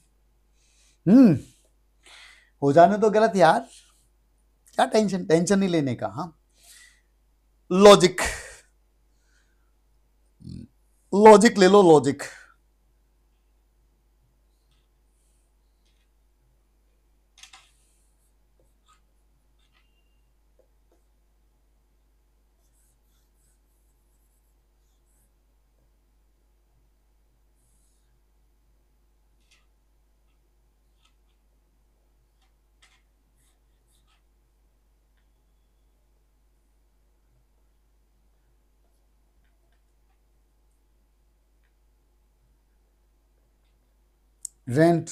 हो जाने तो गलत यार, क्या टेंशन, टेंशन नहीं लेने का। हाँ, लॉजिक, लॉजिक ले लो, लॉजिक। रेंट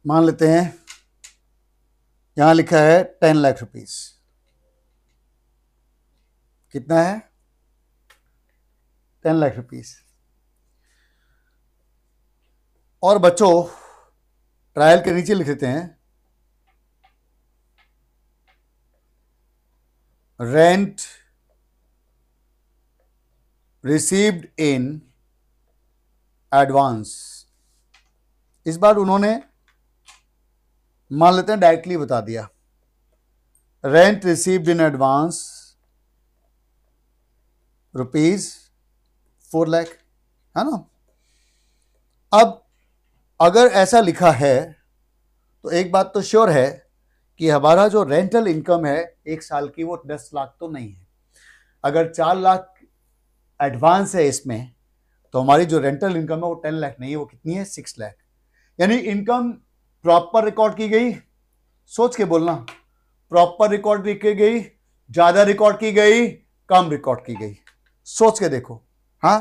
मान लेते हैं, यहां लिखा है 10 लाख रुपीस। कितना है? 10 लाख रुपीस। और बच्चों, ट्रायल के नीचे लिख देते हैं रेंट रिसीव्ड इन एडवांस। इस बार उन्होंने मान लेते हैं डायरेक्टली बता दिया, rent received in advance ₹4 lakh, है ना। अब अगर ऐसा लिखा है तो एक बात तो श्योर है कि हमारा जो रेंटल इनकम है 1 साल की, वो 10 लाख तो नहीं है। अगर 4 लाख एडवांस है इसमें, तो हमारी जो रेंटल इनकम है वो 10 लाख नहीं है, वो कितनी है? 6 लाख। यानी इनकम प्रॉपर रिकॉर्ड की गई, सोच के बोलना, प्रॉपर रिकॉर्ड की गई, ज्यादा रिकॉर्ड की गई, कम रिकॉर्ड की गई, सोच के देखो। हाँ,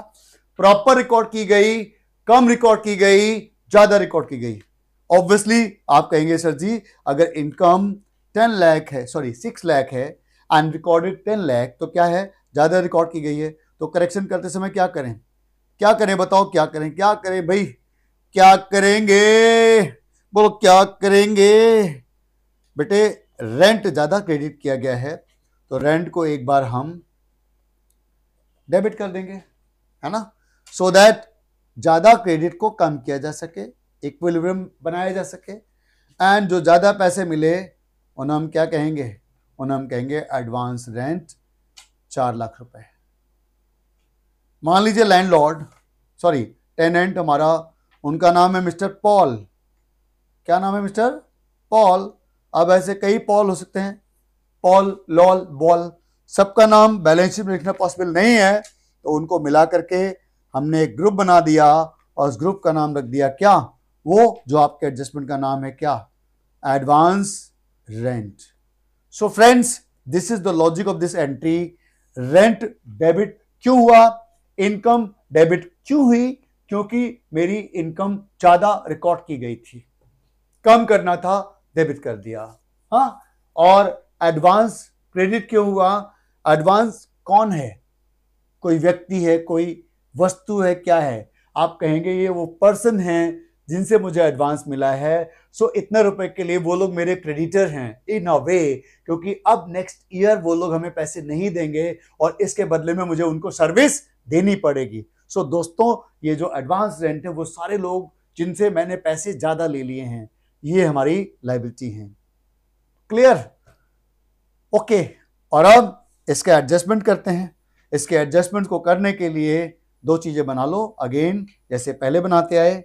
प्रॉपर रिकॉर्ड की गई, कम रिकॉर्ड की गई, ज्यादा रिकॉर्ड की गई। ऑब्वियसली आप कहेंगे सर जी, अगर इनकम 10 लाख है, सॉरी 6 लाख है एंड रिकॉर्डेड 10 लाख, तो क्या है? ज्यादा रिकॉर्ड की गई है। तो करेक्शन करते समय क्या करें? क्या करें बताओ, क्या करें? क्या करें भाई, क्या करेंगे? बोलो क्या करेंगे? बेटे रेंट ज्यादा क्रेडिट किया गया है, तो रेंट को एक बार हम डेबिट कर देंगे, है ना, सो दैट ज्यादा क्रेडिट को कम किया जा सके, इक्विलिब्रियम बनाया जा सके। एंड जो ज्यादा पैसे मिले उन्हें हम क्या कहेंगे? उन्हें हम कहेंगे एडवांस रेंट 4 लाख रुपए। मान लीजिए लैंडलॉर्ड, सॉरी टेनेंट हमारा, उनका नाम है मिस्टर पॉल। क्या नाम है? Mister Paul. अब ऐसे कई पॉल हो सकते हैं, पॉल, लॉल, बॉल, सबका नाम बैलेंस शीट में लिखना पॉसिबल नहीं है, तो उनको मिला करके हमने एक ग्रुप बना दिया और उस ग्रुप का नाम रख दिया क्या? वो जो आपके एडजस्टमेंट का नाम है क्या? Advance rent. So friends, this is the logic of this entry. Rent debit क्यों हुआ? इनकम डेबिट क्यों हुई? क्योंकि मेरी इनकम ज्यादा रिकॉर्ड की गई थी, कम करना था, डेबिट कर दिया। हाँ, और एडवांस क्रेडिट क्यों हुआ? एडवांस कौन है? कोई व्यक्ति है, कोई वस्तु है, क्या है? आप कहेंगे ये वो पर्सन है जिनसे मुझे एडवांस मिला है, सो इतने रुपए के लिए वो लोग मेरे क्रेडिटर हैं इन अ वे, क्योंकि अब नेक्स्ट ईयर वो लोग हमें पैसे नहीं देंगे और इसके बदले में मुझे उनको सर्विस देनी पड़ेगी। सो दोस्तों, ये जो एडवांस रेंट है वो सारे लोग जिनसे मैंने पैसे ज्यादा ले लिए हैं, ये हमारी लायबिलिटी है। क्लियर? ओके। और अब इसके एडजस्टमेंट करते हैं। इसके एडजस्टमेंट को करने के लिए दो चीजें बना लो अगेन, जैसे पहले बनाते आए।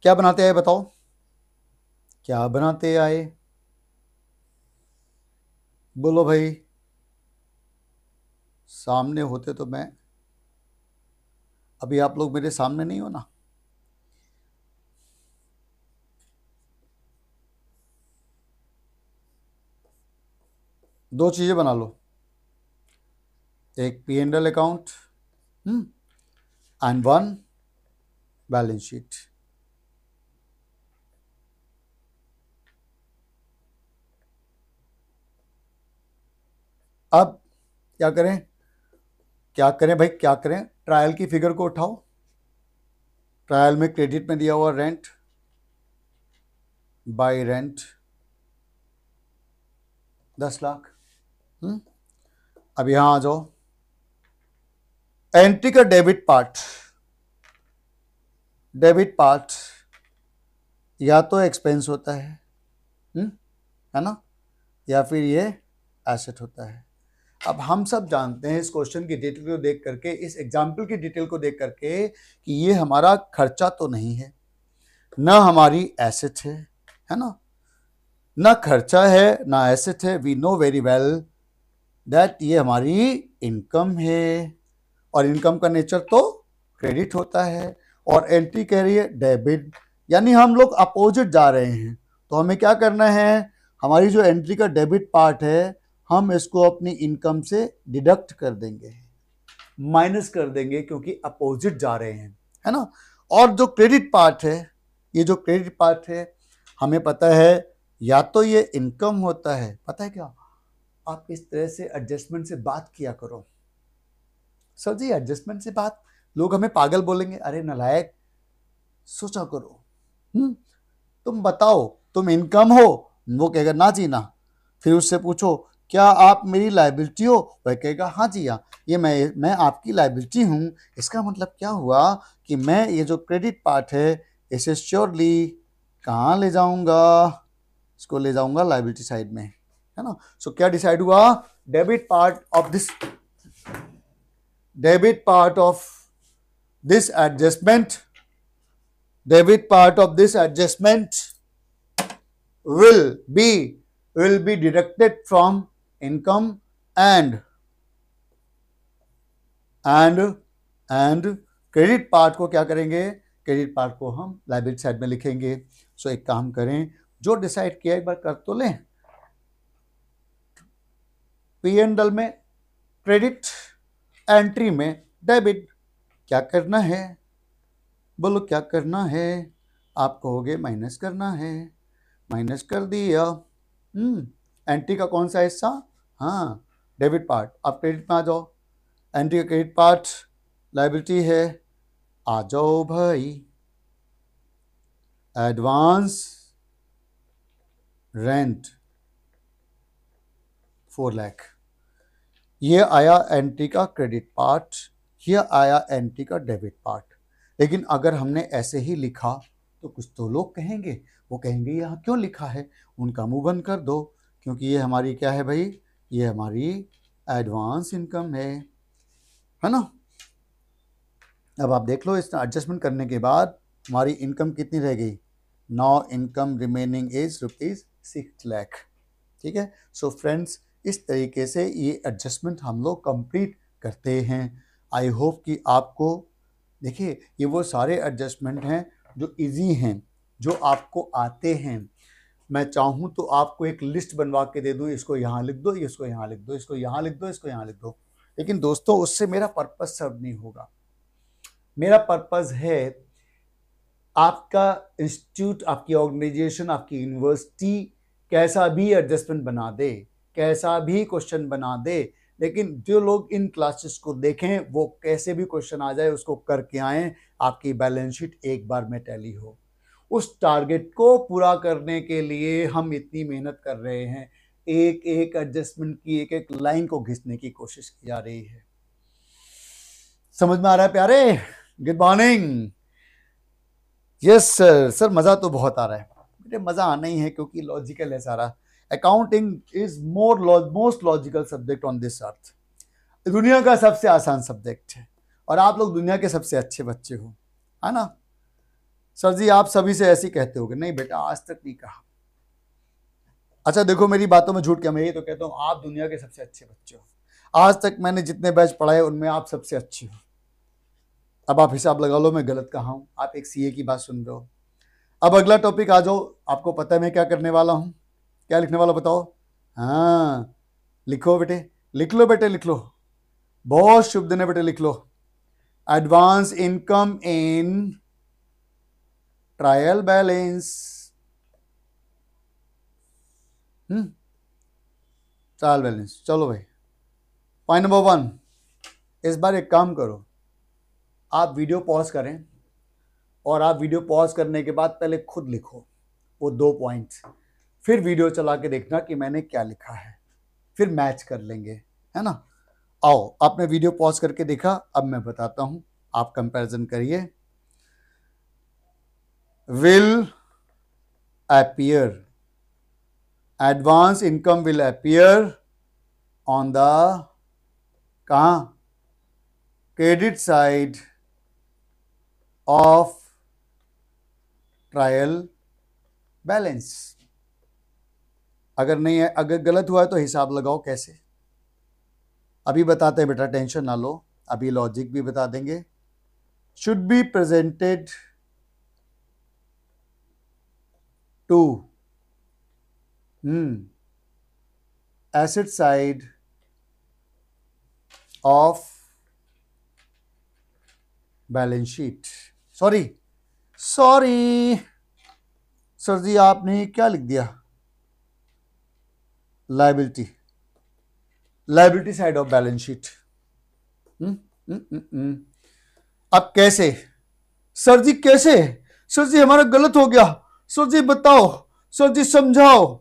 क्या बनाते आए बताओ? क्या बनाते आए? बोलो भाई, सामने होते तो मैं, अभी आप लोग मेरे सामने नहीं हो ना। दो चीजें बना लो, एक P&L account and one balance sheet. अब क्या करें? क्या करें भाई, क्या करें? ट्रायल की फिगर को उठाओ। ट्रायल में क्रेडिट में दिया हुआ रेंट, बाई रेंट 10 लाख। अब यहां आ जाओ, एंट्री का डेबिट पार्ट या तो एक्सपेंस होता है ना, या फिर ये एसेट होता है। अब हम सब जानते हैं इस क्वेश्चन की डिटेल को देख करके, इस एग्जाम्पल की डिटेल को देख करके कि ये हमारा खर्चा तो नहीं है, ना हमारी एसेट है ना, ना खर्चा है ना एसेट है। We know very well that ये हमारी इनकम है, और इनकम का नेचर तो क्रेडिट होता है, और एंट्री कह रही है डेबिट, यानी हम लोग अपोजिट जा रहे हैं। तो हमें क्या करना है, हमारी जो एंट्री का डेबिट पार्ट है हम इसको अपनी इनकम से डिडक्ट कर देंगे, माइनस कर देंगे, क्योंकि अपोजिट जा रहे हैं, है ना। और जो क्रेडिट पार्ट है, ये जो क्रेडिट पार्ट है हमें पता है या तो ये इनकम होता है, पता है क्या, आप इस तरह से एडजस्टमेंट से बात किया करो। सर जी एडजस्टमेंट से बात, लोग हमें पागल बोलेंगे, अरे नालायक, सोचा करो। तुम बताओ तुम इनकम हो, वो कहेगा ना जी ना। फिर उससे पूछो क्या आप मेरी लायबिलिटी हो, वह कहेगा हाँ जी हाँ, ये मैं आपकी लायबिलिटी हूँ। इसका मतलब क्या हुआ कि मैं ये जो क्रेडिट पार्ट है इसे श्योरली कहाँ ले जाऊंगा, इसको ले जाऊंगा लायबिलिटी साइड में, है ना। सो क्या डिसाइड हुआ, debit part of this adjustment will be deducted from income and credit part को क्या करेंगे, क्रेडिट पार्ट को हम लायबिलिटी साइड में लिखेंगे। सो एक काम करें, जो डिसाइड किया एक बार कर तो लें। P&L में क्रेडिट, एंट्री में डेबिट, क्या करना है, बोलो क्या करना है, आप कहोगे माइनस करना है, माइनस कर दिया। एंट्री का कौन सा हिस्सा, हाँ डेबिट पार्ट। आप क्रेडिट में आ जाओ, एंट्री का क्रेडिट पार्ट लायबिलिटी है, आ जाओ भाई, एडवांस रेंट 4 लाख, ये आया एंट्री का क्रेडिट पार्ट, ये आया एंट्री का डेबिट पार्ट। लेकिन अगर हमने ऐसे ही लिखा तो कुछ तो लोग कहेंगे, वो कहेंगे यहाँ क्यों लिखा है, उनका मुंह बंद कर दो, क्योंकि ये हमारी क्या है भाई, ये हमारी एडवांस इनकम है ना। अब आप देख लो, इस एडजस्टमेंट करने के बाद हमारी इनकम कितनी रह गई, now income remaining is ₹6 lakh. ठीक है। सो फ्रेंड्स, इस तरीके से ये एडजस्टमेंट हम लोग कंप्लीट करते हैं। आई होप कि आपको, देखिए ये वो सारे एडजस्टमेंट हैं जो इजी हैं, जो आपको आते हैं। मैं चाहूँ तो आपको एक लिस्ट बनवा के दे दूँ, इसको यहाँ लिख दो, इसको यहाँ लिख दो, इसको यहाँ लिख दो, इसको यहाँ लिख दो, लेकिन दोस्तों उससे मेरा पर्पस सर्व नहीं होगा। मेरा पर्पस है आपका इंस्टीट्यूट, आपकी ऑर्गेनाइजेशन, आपकी यूनिवर्सिटी कैसा भी एडजस्टमेंट बना दे, कैसा भी क्वेश्चन बना दे, लेकिन जो लोग इन क्लासेस को देखें वो कैसे भी क्वेश्चन आ जाए उसको करके आएँ, आपकी बैलेंस शीट एक बार में टैली हो। उस टारगेट को पूरा करने के लिए हम इतनी मेहनत कर रहे हैं, एक एक एडजस्टमेंट की एक एक लाइन को घिसने की कोशिश की जा रही है। समझ में आ रहा है प्यारे? Good morning. यस सर मजा तो बहुत आ रहा है बेटे, मजा आना ही है क्योंकि लॉजिकल है सारा। Accounting is most logical subject on this earth, दुनिया का सबसे आसान सब्जेक्ट है, और आप लोग दुनिया के सबसे अच्छे बच्चे हो, है ना। सर जी आप सभी से ऐसे ही कहते होगे, नहीं बेटा आज तक नहीं कहा। अच्छा देखो मेरी बातों में झूठ क्या, मैं ये तो कहता हूँ आप दुनिया के सबसे अच्छे बच्चे हो, आज तक मैंने जितने बैच पढ़ाए उनमें आप सबसे अच्छे हो। अब आप हिसाब लगा लो मैं गलत कहा हूं, आप एक सीए की बात सुन रहे हो। अब अगला टॉपिक आ जाओ, आपको पता है मैं क्या करने वाला हूं, क्या लिखने वाला बताओ। हाँ लिखो बेटे, लिख लो बेटे, लिख लो, बहुत शुभ दिन है बेटे, लिख लो। Advance income in trial balance, trial balance. चलो भाई पॉइंट नंबर 1, इस बार एक काम करो, आप वीडियो पॉज करें और आप वीडियो पॉज करने के बाद पहले खुद लिखो, वो 2 पॉइंट्स, फिर वीडियो चला के देखना कि मैंने क्या लिखा है, फिर मैच कर लेंगे, है ना। आओ, आपने वीडियो पॉज करके देखा, अब मैं बताता हूं, आप कंपैरिजन करिए। Will appear, advance income will appear on the कहाँ, credit side of trial balance. अगर नहीं है, अगर गलत हुआ है तो हिसाब लगाओ कैसे, अभी बताते हैं बेटा, टेंशन ना लो, अभी लॉजिक भी बता देंगे। Should be presented to asset side of balance sheet. Sorry sir ji, आपने क्या लिख दिया, liability side of balance sheet. अब कैसे सर जी, कैसे सर जी, हमारा गलत हो गया, सर जी बताओ, सर जी समझाओ।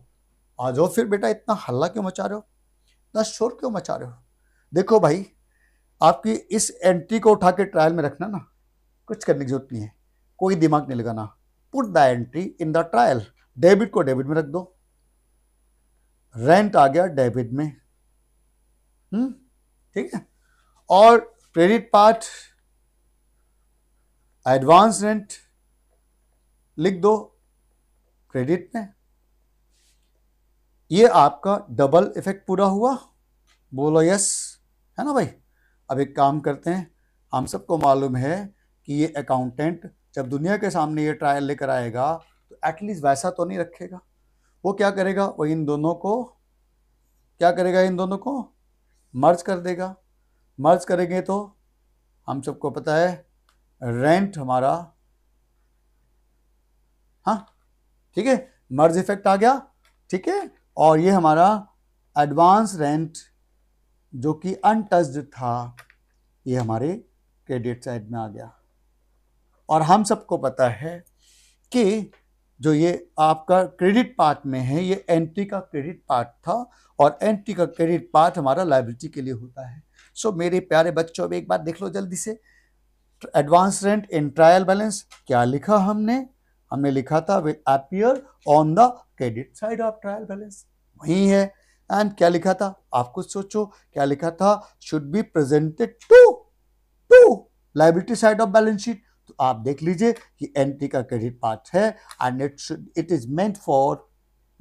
आ जाओ फिर बेटा, इतना हल्ला क्यों मचा रहे हो, इतना शोर क्यों मचा रहे हो। देखो भाई, आपकी इस एंट्री को उठा के ट्रायल में रखना ना, कुछ करने की जरूरत नहीं है, कोई दिमाग नहीं लगाना। Put the entry in the trial, debit को डेबिट में रख दो, रेंट आ गया डेबिट में, ठीक है। और क्रेडिट पार्ट एडवांस रेंट लिख दो क्रेडिट में। ये आपका डबल इफेक्ट पूरा हुआ, बोलो यस, है ना भाई। अब एक काम करते हैं, हम सबको मालूम है कि ये अकाउंटेंट जब दुनिया के सामने ये ट्रायल लेकर आएगा तो एटलीस्ट वैसा तो नहीं रखेगा। वो क्या करेगा, वो इन दोनों को क्या करेगा, इन दोनों को मर्ज कर देगा। मर्ज करेंगे तो हम सबको पता है रेंट हमारा, हाँ ठीक है, मर्ज इफेक्ट आ गया, ठीक है। और ये हमारा एडवांस रेंट जो कि अनटच्ड था, ये हमारे क्रेडिट साइड में आ गया। और हम सबको पता है कि जो ये आपका क्रेडिट पार्ट में है, ये एंट्री का क्रेडिट पार्ट था, और एंट्री का क्रेडिट पार्ट हमारा लायबिलिटी के लिए होता है। सो मेरे प्यारे बच्चों, अब एक बार देख लो जल्दी से, एडवांस रेंट इन ट्रायल बैलेंस क्या लिखा हमने लिखा था will appear on the credit side of trial balance, वही है। एंड क्या लिखा था, आप कुछ सोचो, क्या लिखा था, should be presented to liability side of balance sheet. तो आप देख लीजिए कि एंट्री का क्रेडिट पार्ट है and it is meant for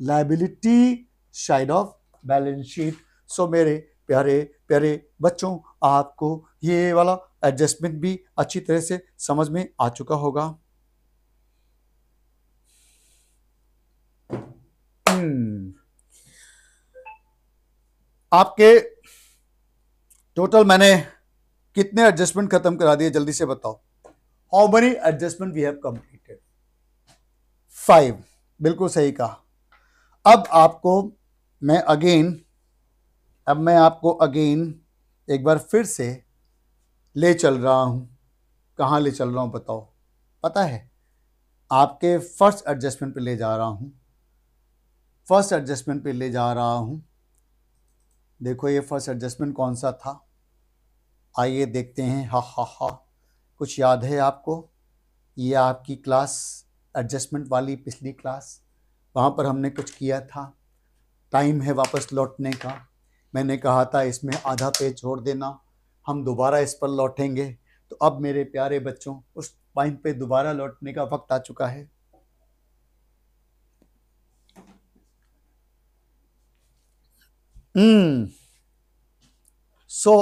liability side of balance sheet. So मेरे प्यारे प्यारे बच्चों, आपको ये वाला एडजस्टमेंट भी अच्छी तरह से समझ में आ चुका होगा। आपके टोटल मैंने कितने एडजस्टमेंट खत्म करा दिए, जल्दी से बताओ। How many adjustment we have completed? 5, बिल्कुल सही कहा। अब मैं आपको अगेन एक बार फिर से ले चल रहा हूं। कहां ले चल रहा हूं बताओ, पता है? आपके फर्स्ट एडजस्टमेंट पे ले जा रहा हूं। देखो ये फर्स्ट एडजस्टमेंट कौन सा था, आइए देखते हैं। हा, कुछ याद है आपको? ये आपकी क्लास एडजस्टमेंट वाली पिछली क्लास, वहाँ पर हमने कुछ किया था। टाइम है वापस लौटने का। मैंने कहा था इसमें आधा पेज छोड़ देना, हम दोबारा इस पर लौटेंगे। तो अब मेरे प्यारे बच्चों, उस पॉइंट पे दोबारा लौटने का वक्त आ चुका है। सो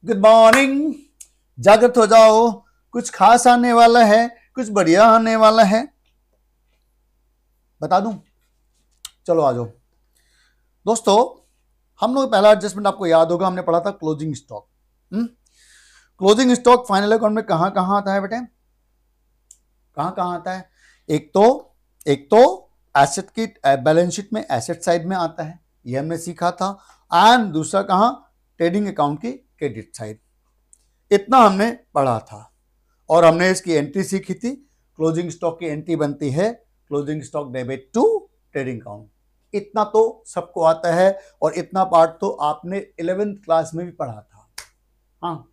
गुड मॉर्निंग, जागृत हो जाओ, कुछ खास आने वाला है, कुछ बढ़िया आने वाला है, बता दूं? चलो आ जाओ दोस्तों। हम लोग पहला एडजस्टमेंट आपको याद होगा, हमने पढ़ा था closing stock. Closing stock final account में कहां कहां आता है बेटे? कहां आता है? एक तो एसेट की बैलेंस शीट में एसेट साइड में आता है, ये हमने सीखा था। एंड दूसरा कहां? ट्रेडिंग अकाउंट की क्रेडिट साइड। इतना हमने पढ़ा था और हमने इसकी एंट्री सीखी थी। क्लोजिंग स्टॉक की एंट्री बनती है closing stock debit to trading account. इतना तो सबको आता है और इतना पार्ट तो आपने 11th क्लास में भी पढ़ा था। हाँ,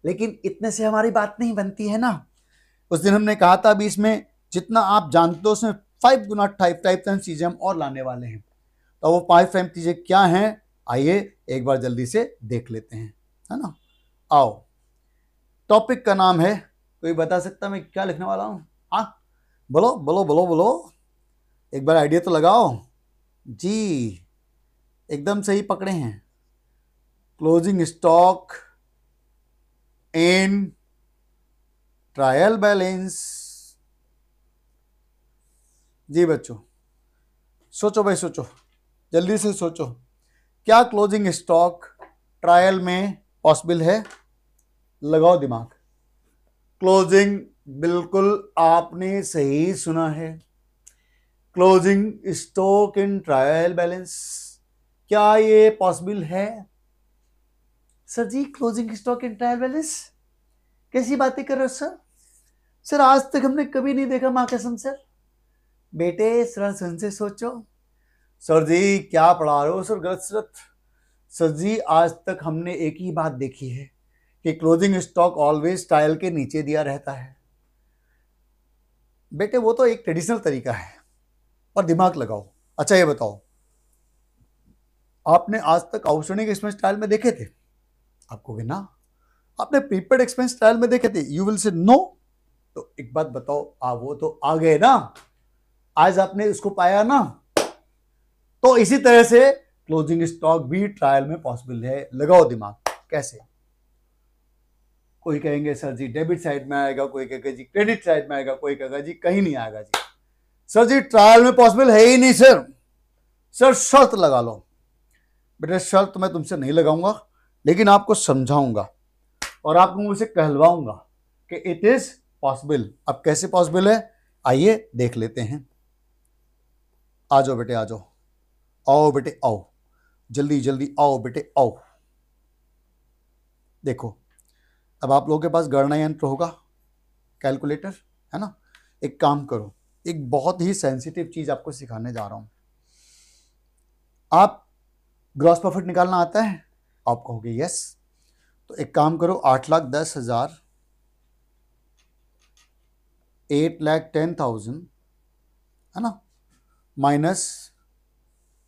लेकिन इतने से हमारी बात नहीं बनती है ना। उस दिन हमने कहा था अभी इसमें जितना आप जानते हो उसमें 5 गुना टाइप चीजें हम और लाने वाले हैं। तो वो 5 टाइप चीजें क्या हैं, आइए एक बार जल्दी से देख लेते हैं, है ना। आओ, टॉपिक का नाम है, कोई बता सकता मैं क्या लिखने वाला हूं? हाँ, बोलो बोलो बोलो बोलो, एक बार आइडिया तो लगाओ जी। एकदम सही पकड़े हैं, closing stock in trial balance. जी बच्चों, सोचो भाई सोचो, जल्दी से सोचो, क्या क्लोजिंग स्टॉक ट्रायल में पॉसिबल है? लगाओ दिमाग। क्लोजिंग, बिल्कुल आपने सही सुना है, closing stock in trial balance. क्या ये पॉसिबल है? Sir ji, closing stock in trial balance कैसी बातें कर रहे हो सर? सर आज तक हमने कभी नहीं देखा, मां कसम सर। बेटे सर सन से सोचो। सर जी क्या पढ़ा रहे हो सर, गलत सलत। सर जी आज तक हमने एक ही बात देखी है कि क्लोजिंग स्टॉक ऑलवेज ट्रायल के नीचे दिया रहता है। बेटे वो तो एक ट्रेडिशनल तरीका है, और दिमाग लगाओ। अच्छा ये बताओ, आपने आज तक आउटस्टैंडिंग एक्सपेंस ट्रायल में देखे थे? आपको ना, आपने प्रीपेड एक्सपेंस ट्रायल में देखे थे? You will say no. तो एक बात बताओ, वो तो आ गए ना, आज आपने उसको पाया ना। तो इसी तरह से क्लोजिंग स्टॉक भी ट्रायल में पॉसिबल है। लगाओ दिमाग, कैसे? कोई कहेंगे सर जी डेबिट साइड में आएगा, कोई कहेगा जी क्रेडिट साइड में आएगा, कोई कहेगा जी कहीं नहीं आएगा जी। सर जी ट्रायल में पॉसिबल है ही नहीं सर। सर शर्त लगा लो। बेटा शर्त मैं तुमसे नहीं लगाऊंगा, लेकिन आपको समझाऊंगा और आपको मुझसे कहलवाऊंगा कि इट इज पॉसिबल। अब कैसे पॉसिबल है, आइए देख लेते हैं। आ जाओ बेटे, आ जाओ, आओ बेटे आओ, जल्दी जल्दी आओ बेटे आओ। देखो, अब आप लोगों के पास गणना यंत्र होगा, कैलकुलेटर, है ना। एक काम करो, एक बहुत ही सेंसिटिव चीज आपको सिखाने जा रहा हूं। आप ग्रॉस प्रॉफिट निकालना आता है? आप कहोगे यस। तो एक काम करो, 8,10,000, 8,10,000, है ना, माइनस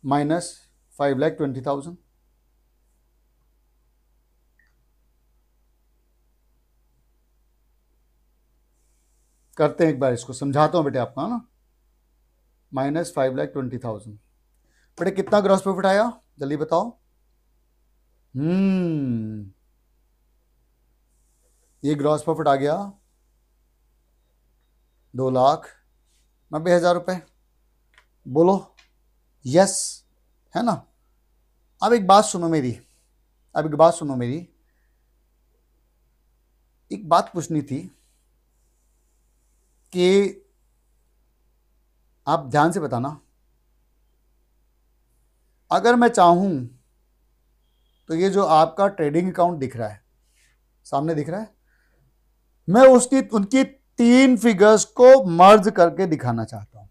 5,20,000। करते हैं एक बार, इसको समझाता हूं बेटे आपको, है ना। माइनस 5,20,000, बेटे कितना ग्रॉस प्रॉफिट आया जल्दी बताओ। ये ग्रॉस प्रॉफिट आ गया 2,90,000 रुपए। बोलो यस, है ना। अब एक बात सुनो मेरी, एक बात पूछनी थी कि आप ध्यान से बताना। अगर मैं चाहूं तो ये जो आपका ट्रेडिंग अकाउंट दिख रहा है, सामने दिख रहा है, मैं उनकी 3 फिगर्स को मर्ज करके दिखाना चाहता हूं।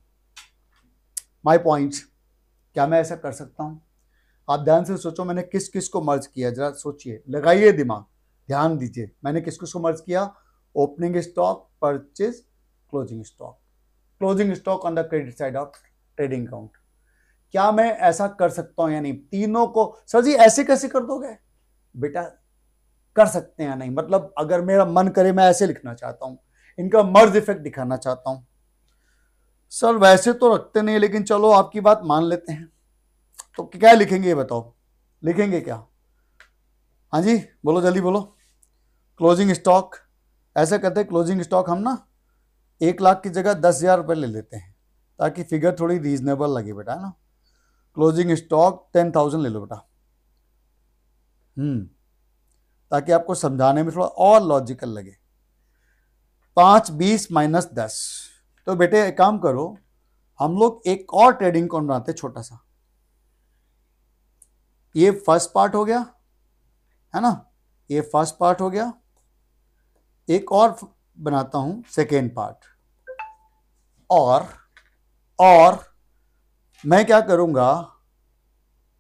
माय पॉइंट, क्या मैं ऐसा कर सकता हूं? आप ध्यान से सोचो, मैंने किस किस को मर्ज किया, जरा सोचिए, लगाइए दिमाग, ध्यान दीजिए। मैंने किस किस को मर्ज किया? Opening stock, purchase, closing stock. Closing stock on the credit side of trading account. क्या मैं ऐसा कर सकता हूं या नहीं? तीनों को सर जी ऐसे कैसे कर दोगे? बेटा कर सकते हैं या नहीं, मतलब अगर मेरा मन करे मैं ऐसे लिखना चाहता हूं, इनका मर्ज इफेक्ट दिखाना चाहता हूं। सर वैसे तो रखते नहीं, लेकिन चलो आपकी बात मान लेते हैं। तो क्या लिखेंगे ये बताओ, लिखेंगे क्या? हाँ जी बोलो, जल्दी बोलो। क्लोजिंग स्टॉक, ऐसा करते हैं, क्लोजिंग स्टॉक हम ना 1,00,000 की जगह 10,000 रुपये ले लेते हैं, ताकि फिगर थोड़ी रीजनेबल लगे बेटा, है ना। क्लोजिंग स्टॉक 10,000 ले लो बेटा, ताकि आपको समझाने में थोड़ा और लॉजिकल लगे। 5, 20 माइनस 10। तो बेटे एक काम करो, हम लोग एक और ट्रेडिंग अकाउंट बनाते हैं छोटा सा। ये फर्स्ट पार्ट हो गया, है ना, ये फर्स्ट पार्ट हो गया। एक और बनाता हूं सेकेंड पार्ट। और मैं क्या करूंगा,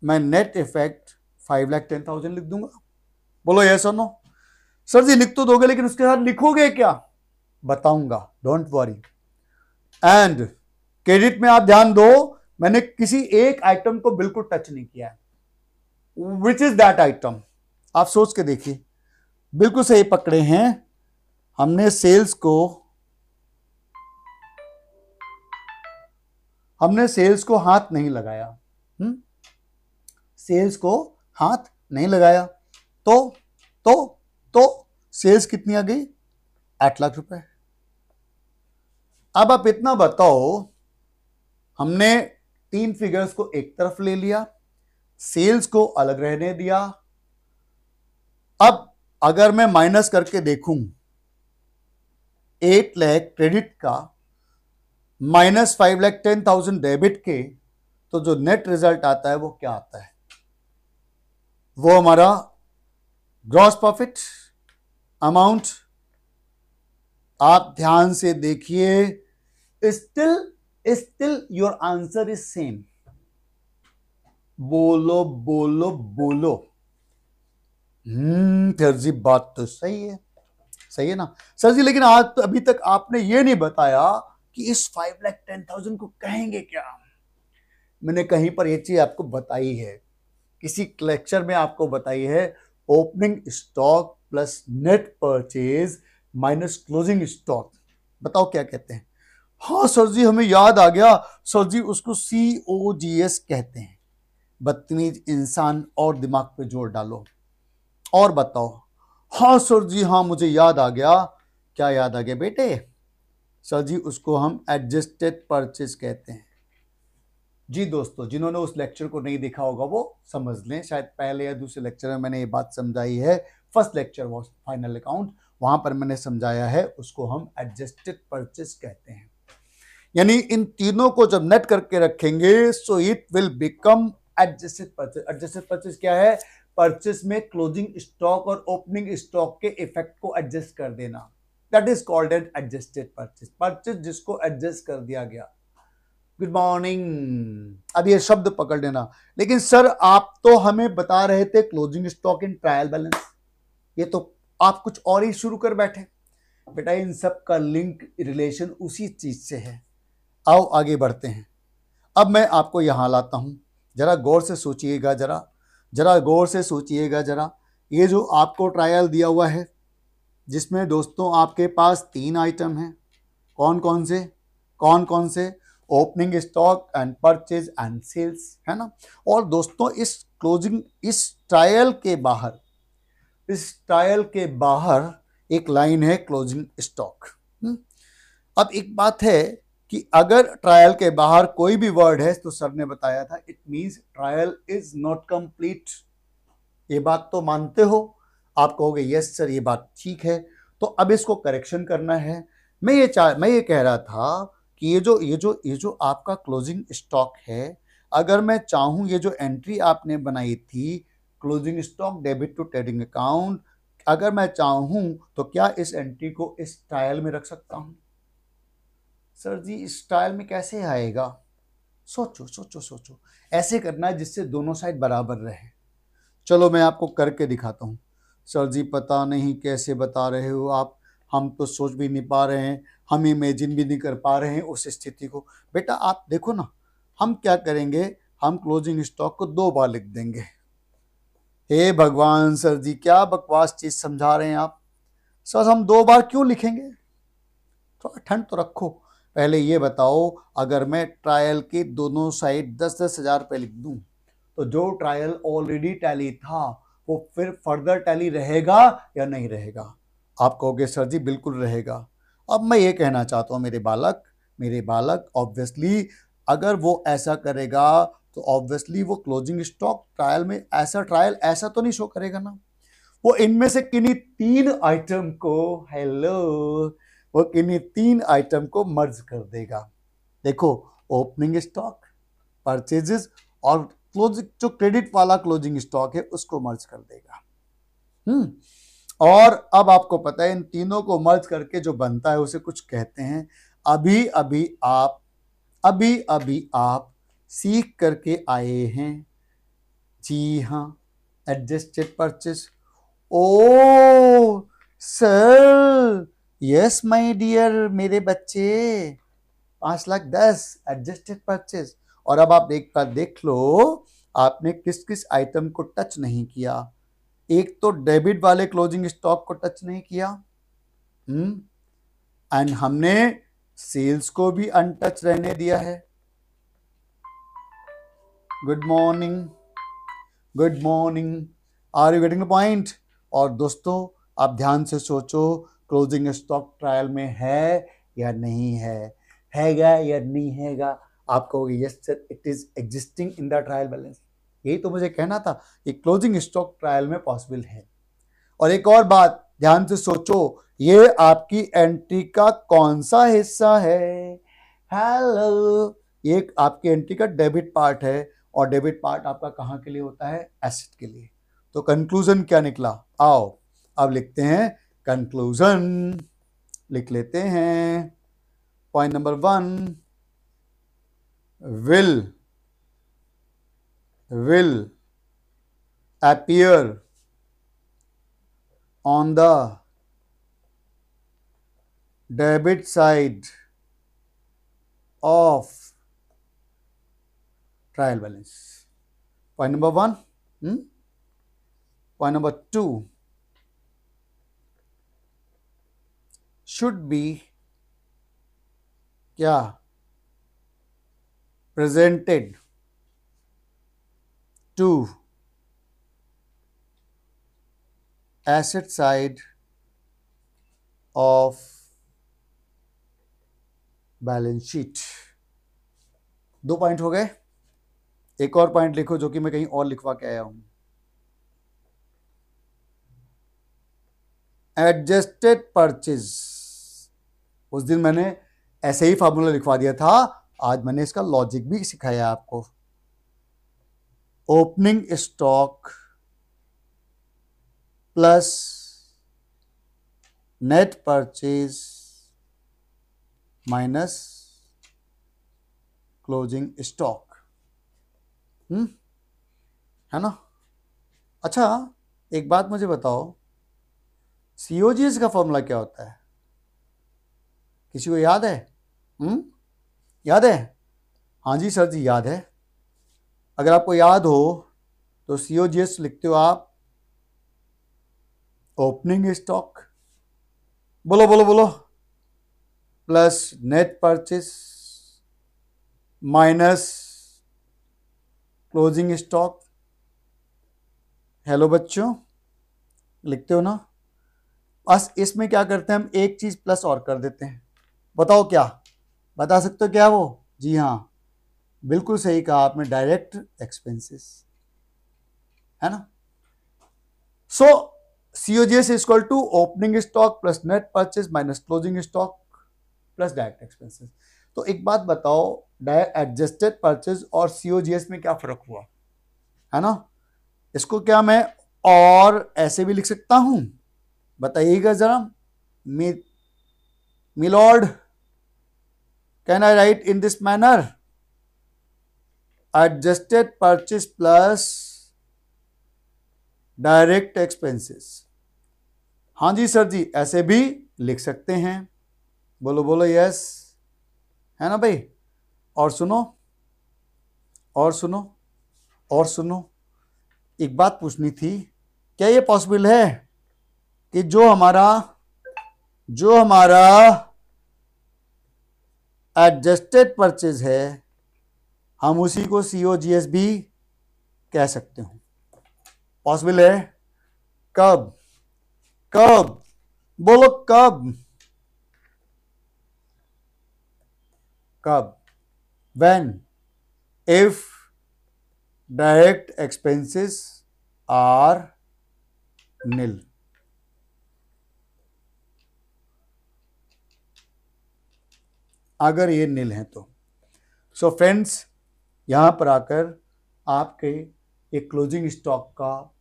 मैं नेट इफेक्ट 5,10,000 लिख दूंगा। बोलो यस और नो। सर जी लिख तो दोगे, लेकिन उसके साथ लिखोगे क्या, बताऊंगा, डोंट वरी। एंड क्रेडिट में आप ध्यान दो, मैंने किसी एक आइटम को बिल्कुल टच नहीं किया है। विच इज दैट आइटम, आप सोच के देखिए, बिल्कुल सही पकड़े हैं। हमने सेल्स को हाथ नहीं लगाया। सेल्स को हाथ नहीं लगाया, तो सेल्स कितनी आ गई, 8 लाख रुपए। अब आप इतना बताओ, हमने 3 फिगर्स को एक तरफ ले लिया, सेल्स को अलग रहने दिया। अब अगर मैं माइनस करके देखूं 8 लाख क्रेडिट का माइनस 5,10,000 डेबिट के, तो जो नेट रिजल्ट आता है वो क्या आता है, वो हमारा ग्रॉस प्रॉफिट अमाउंट। आप ध्यान से देखिए, still your answer is same. बोलो बोलो बोलो। सर जी बात तो सही है ना सर जी, लेकिन आज तो अभी तक आपने ये नहीं बताया कि इस 5,10,000 को कहेंगे क्या। मैंने कहीं पर ये चीज आपको बताई है, किसी लेक्चर में आपको बताई है, opening stock plus net purchase minus closing stock. बताओ क्या कहते हैं। हाँ सर जी हमें याद आ गया, सर जी उसको COGS कहते हैं। बदतमीज इंसान, और दिमाग पे जोर डालो और बताओ। हाँ सर जी, हाँ मुझे याद आ गया। क्या याद आ गया बेटे, सर जी उसको हम एडजस्टेड परचेज कहते हैं। जी दोस्तों, जिन्होंने उस लेक्चर को नहीं देखा होगा वो समझ लें, शायद पहले या दूसरे लेक्चर में मैंने ये बात समझाई है। First lecture was final account, वहां पर मैंने समझाया है, उसको हम एडजस्टेड परचेज कहते हैं। यानी इन तीनों को जब नेट करके रखेंगे so it will become adjusted purchase. Adjusted purchase क्या है, परचेज में क्लोजिंग स्टॉक और ओपनिंग स्टॉक के इफेक्ट को एडजस्ट कर देना, that is called an adjusted purchase. Purchase जिसको एडजस्ट कर दिया गया। Good morning. अब ये शब्द पकड़ लेना। लेकिन सर आप तो हमें बता रहे थे closing stock in trial balance, ये तो आप कुछ और ही शुरू कर बैठे। बेटा इन सब का लिंक रिलेशन उसी चीज से है। आओ आगे बढ़ते हैं। अब मैं आपको यहां लाता हूं, जरा गौर से सोचिएगा, जरा गौर से सोचिएगा जरा। ये जो आपको ट्रायल दिया हुआ है, जिसमें दोस्तों आपके पास 3 आइटम हैं, कौन कौन से, opening stock and purchase and sales, है ना। और दोस्तों इस ट्रायल के बाहर एक लाइन है क्लोजिंग स्टॉक। अब एक बात है कि अगर ट्रायल के बाहर कोई भी वर्ड है तो सर ने बताया था it means trial is not complete. ये बात तो मानते हो, आप कहोगे यस सर ये बात ठीक है। तो अब इसको करेक्शन करना है। मैं ये कह रहा था कि ये जो आपका क्लोजिंग स्टॉक है, अगर मैं चाहूं ये जो एंट्री आपने बनाई थी closing stock debit to trading account, अगर मैं चाहूं तो क्या इस एंट्री को इस ट्रायल में रख सकता हूं। सर जी इस ट्रायल में कैसे आएगा, सोचो ऐसे करना है जिससे दोनों साइड बराबर रहे। चलो मैं आपको करके दिखाता हूं। सर जी पता नहीं कैसे बता रहे हो आप, हम तो सोच भी नहीं पा रहे हैं, हम इमेजिन भी नहीं कर पा रहे हैं उस स्थिति को। बेटा आप देखो ना, हम क्या करेंगे, हम क्लोजिंग स्टॉक को 2 बार लिख देंगे। हे भगवान सर जी क्या बकवास चीज समझा रहे हैं आप। सर हम 2 बार क्यों लिखेंगे, थोड़ा ठंड तो रखो। पहले ये बताओ, अगर मैं ट्रायल के दोनों साइड 10-10 हजार रुपये लिख दूं, तो जो ट्रायल ऑलरेडी टैली था वो फिर फर्दर टैली रहेगा या नहीं रहेगा। आप कहोगे सर जी बिल्कुल रहेगा। अब मैं ये कहना चाहता हूँ मेरे बालक ऑब्वियसली अगर वो ऐसा करेगा तो ऑब्वियसली वो क्लोजिंग स्टॉक ट्रायल में ऐसा तो नहीं शो करेगा ना। वो इनमें से किन्हीं 3 आइटम को मर्ज कर देगा। देखो ओपनिंग स्टॉक, परचेजेस और क्लोजिंग जो क्रेडिट वाला क्लोजिंग स्टॉक है उसको मर्ज कर देगा। और अब आपको पता है इन तीनों को मर्ज करके जो बनता है उसे कुछ कहते हैं अभी अभी आप सीख करके आए हैं। जी हाँ, adjusted purchase. Oh sir, yes my dear, मेरे बच्चे, 5,10,000 एडजस्टेड परचेज। और अब आप एक बार देख लो, आपने किस किस आइटम को टच नहीं किया। एक तो डेबिट वाले क्लोजिंग स्टॉक को टच नहीं किया, एंड हमने सेल्स को भी अनटच रहने दिया है। Good morning, good morning, are you getting the point? और दोस्तों, आप ध्यान से सोचो, क्लोजिंग स्टॉक ट्रायल में है या नहीं हैगा या नहीं हैगा? आप कहोगे yes sir, it is existing in the trial balance. यही तो मुझे कहना था, ये क्लोजिंग स्टॉक ट्रायल में पॉसिबल है। और एक और बात, ध्यान से सोचो, ये आपकी एंट्री का कौन सा हिस्सा है? हेलो, ये आपकी एंट्री का डेबिट पार्ट है, और डेबिट पार्ट आपका कहां के लिए होता है? एसेट के लिए। तो कंक्लूजन क्या निकला? आओ अब लिखते हैं कंक्लूजन, लिख लेते हैं। Point number 1, will appear on the debit side of trial balance. Point number 1. Point number 2, should be क्या? Presented to asset side of balance sheet. 2 point हो गए। एक और पॉइंट लिखो जो कि मैं कहीं और लिखवा के आया हूं। एडजस्टेड परचेज, उस दिन मैंने ऐसे ही फार्मूला लिखवा दिया था, आज मैंने इसका लॉजिक भी सिखाया आपको। Opening stock plus net purchase minus closing stock, है ना? अच्छा, एक बात मुझे बताओ, सीओजीएस का फॉर्मूला क्या होता है? किसी को याद है? याद है? हाँ जी सर जी, याद है। अगर आपको याद हो तो सीओजीएस लिखते हो आप ओपनिंग स्टॉक, बोलो बोलो बोलो, plus net purchase minus closing stock. Hello बच्चों, लिखते हो ना? बस इसमें क्या करते हैं हम, एक चीज प्लस और कर देते हैं। बताओ क्या? बता सकते हो क्या वो? जी हाँ, बिल्कुल सही कहा आपने, डायरेक्ट एक्सपेंसेस, है ना? So COGS is equal to opening stock plus net purchase minus closing stock plus direct expenses. तो एक बात बताओ, एडजस्टेड परचेज और सीओजीएस में क्या फर्क हुआ, है ना? इसको क्या मैं और ऐसे भी लिख सकता हूं? बताइएगा जरा। My lord, can I write in this manner? Adjusted purchase plus direct expenses. हाँ जी सर जी, ऐसे भी लिख सकते हैं। बोलो बोलो यस, है ना भाई? और सुनो, और सुनो, और सुनो, एक बात पूछनी थी, क्या ये पॉसिबल है कि जो हमारा एडजस्टेड परचेज है, हम उसी को सीओजीएस भी कह सकते हो? पॉसिबल है? कब? कब? बोलो कब? कब? when if direct expenses are nil। अगर ये नील है तो। सो फ्रेंड्स, यहां पर आकर आपके एक क्लोजिंग स्टॉक का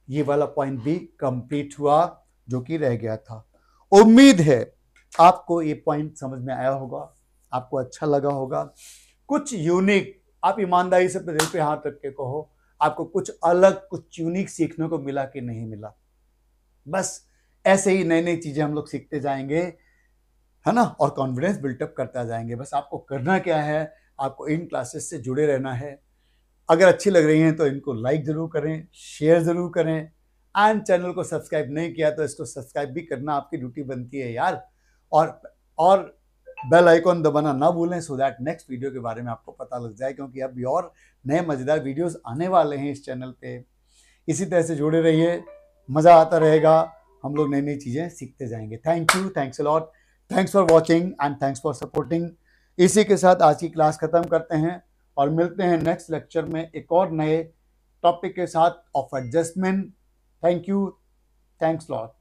ये वाला पॉइंट भी कंप्लीट हुआ जो कि रह गया था। उम्मीद है आपको ये पॉइंट समझ में आया होगा, आपको अच्छा लगा होगा। कुछ यूनिक, आप ईमानदारी से दिल पे हाथ रख के कहो, आपको कुछ अलग, कुछ यूनिक सीखने को मिला कि नहीं मिला? बस ऐसे ही नई नई चीजें हम लोग सीखते जाएंगे, है ना, और कॉन्फिडेंस बिल्टअप करता जाएंगे। बस आपको करना क्या है, आपको इन क्लासेस से जुड़े रहना है। अगर अच्छी लग रही हैं तो इनको लाइक जरूर करें, शेयर जरूर करें, एंड चैनल को सब्सक्राइब नहीं किया तो इसको सब्सक्राइब भी करना आपकी ड्यूटी बनती है यार। और बेल आइकॉन दबाना ना भूलें, सो दैट नेक्स्ट वीडियो के बारे में आपको पता लग जाए, क्योंकि अभी और नए मजेदार वीडियोस आने वाले हैं इस चैनल पे। इसी तरह से जुड़े रहिए, मजा आता रहेगा, हम लोग नई नई चीजें सीखते जाएंगे। Thank you, thanks a lot, thanks for watching and thanks for supporting. इसी के साथ आज की क्लास खत्म करते हैं और मिलते हैं नेक्स्ट लेक्चर में एक और नए टॉपिक के साथ of adjustment. Thank you, thanks lot.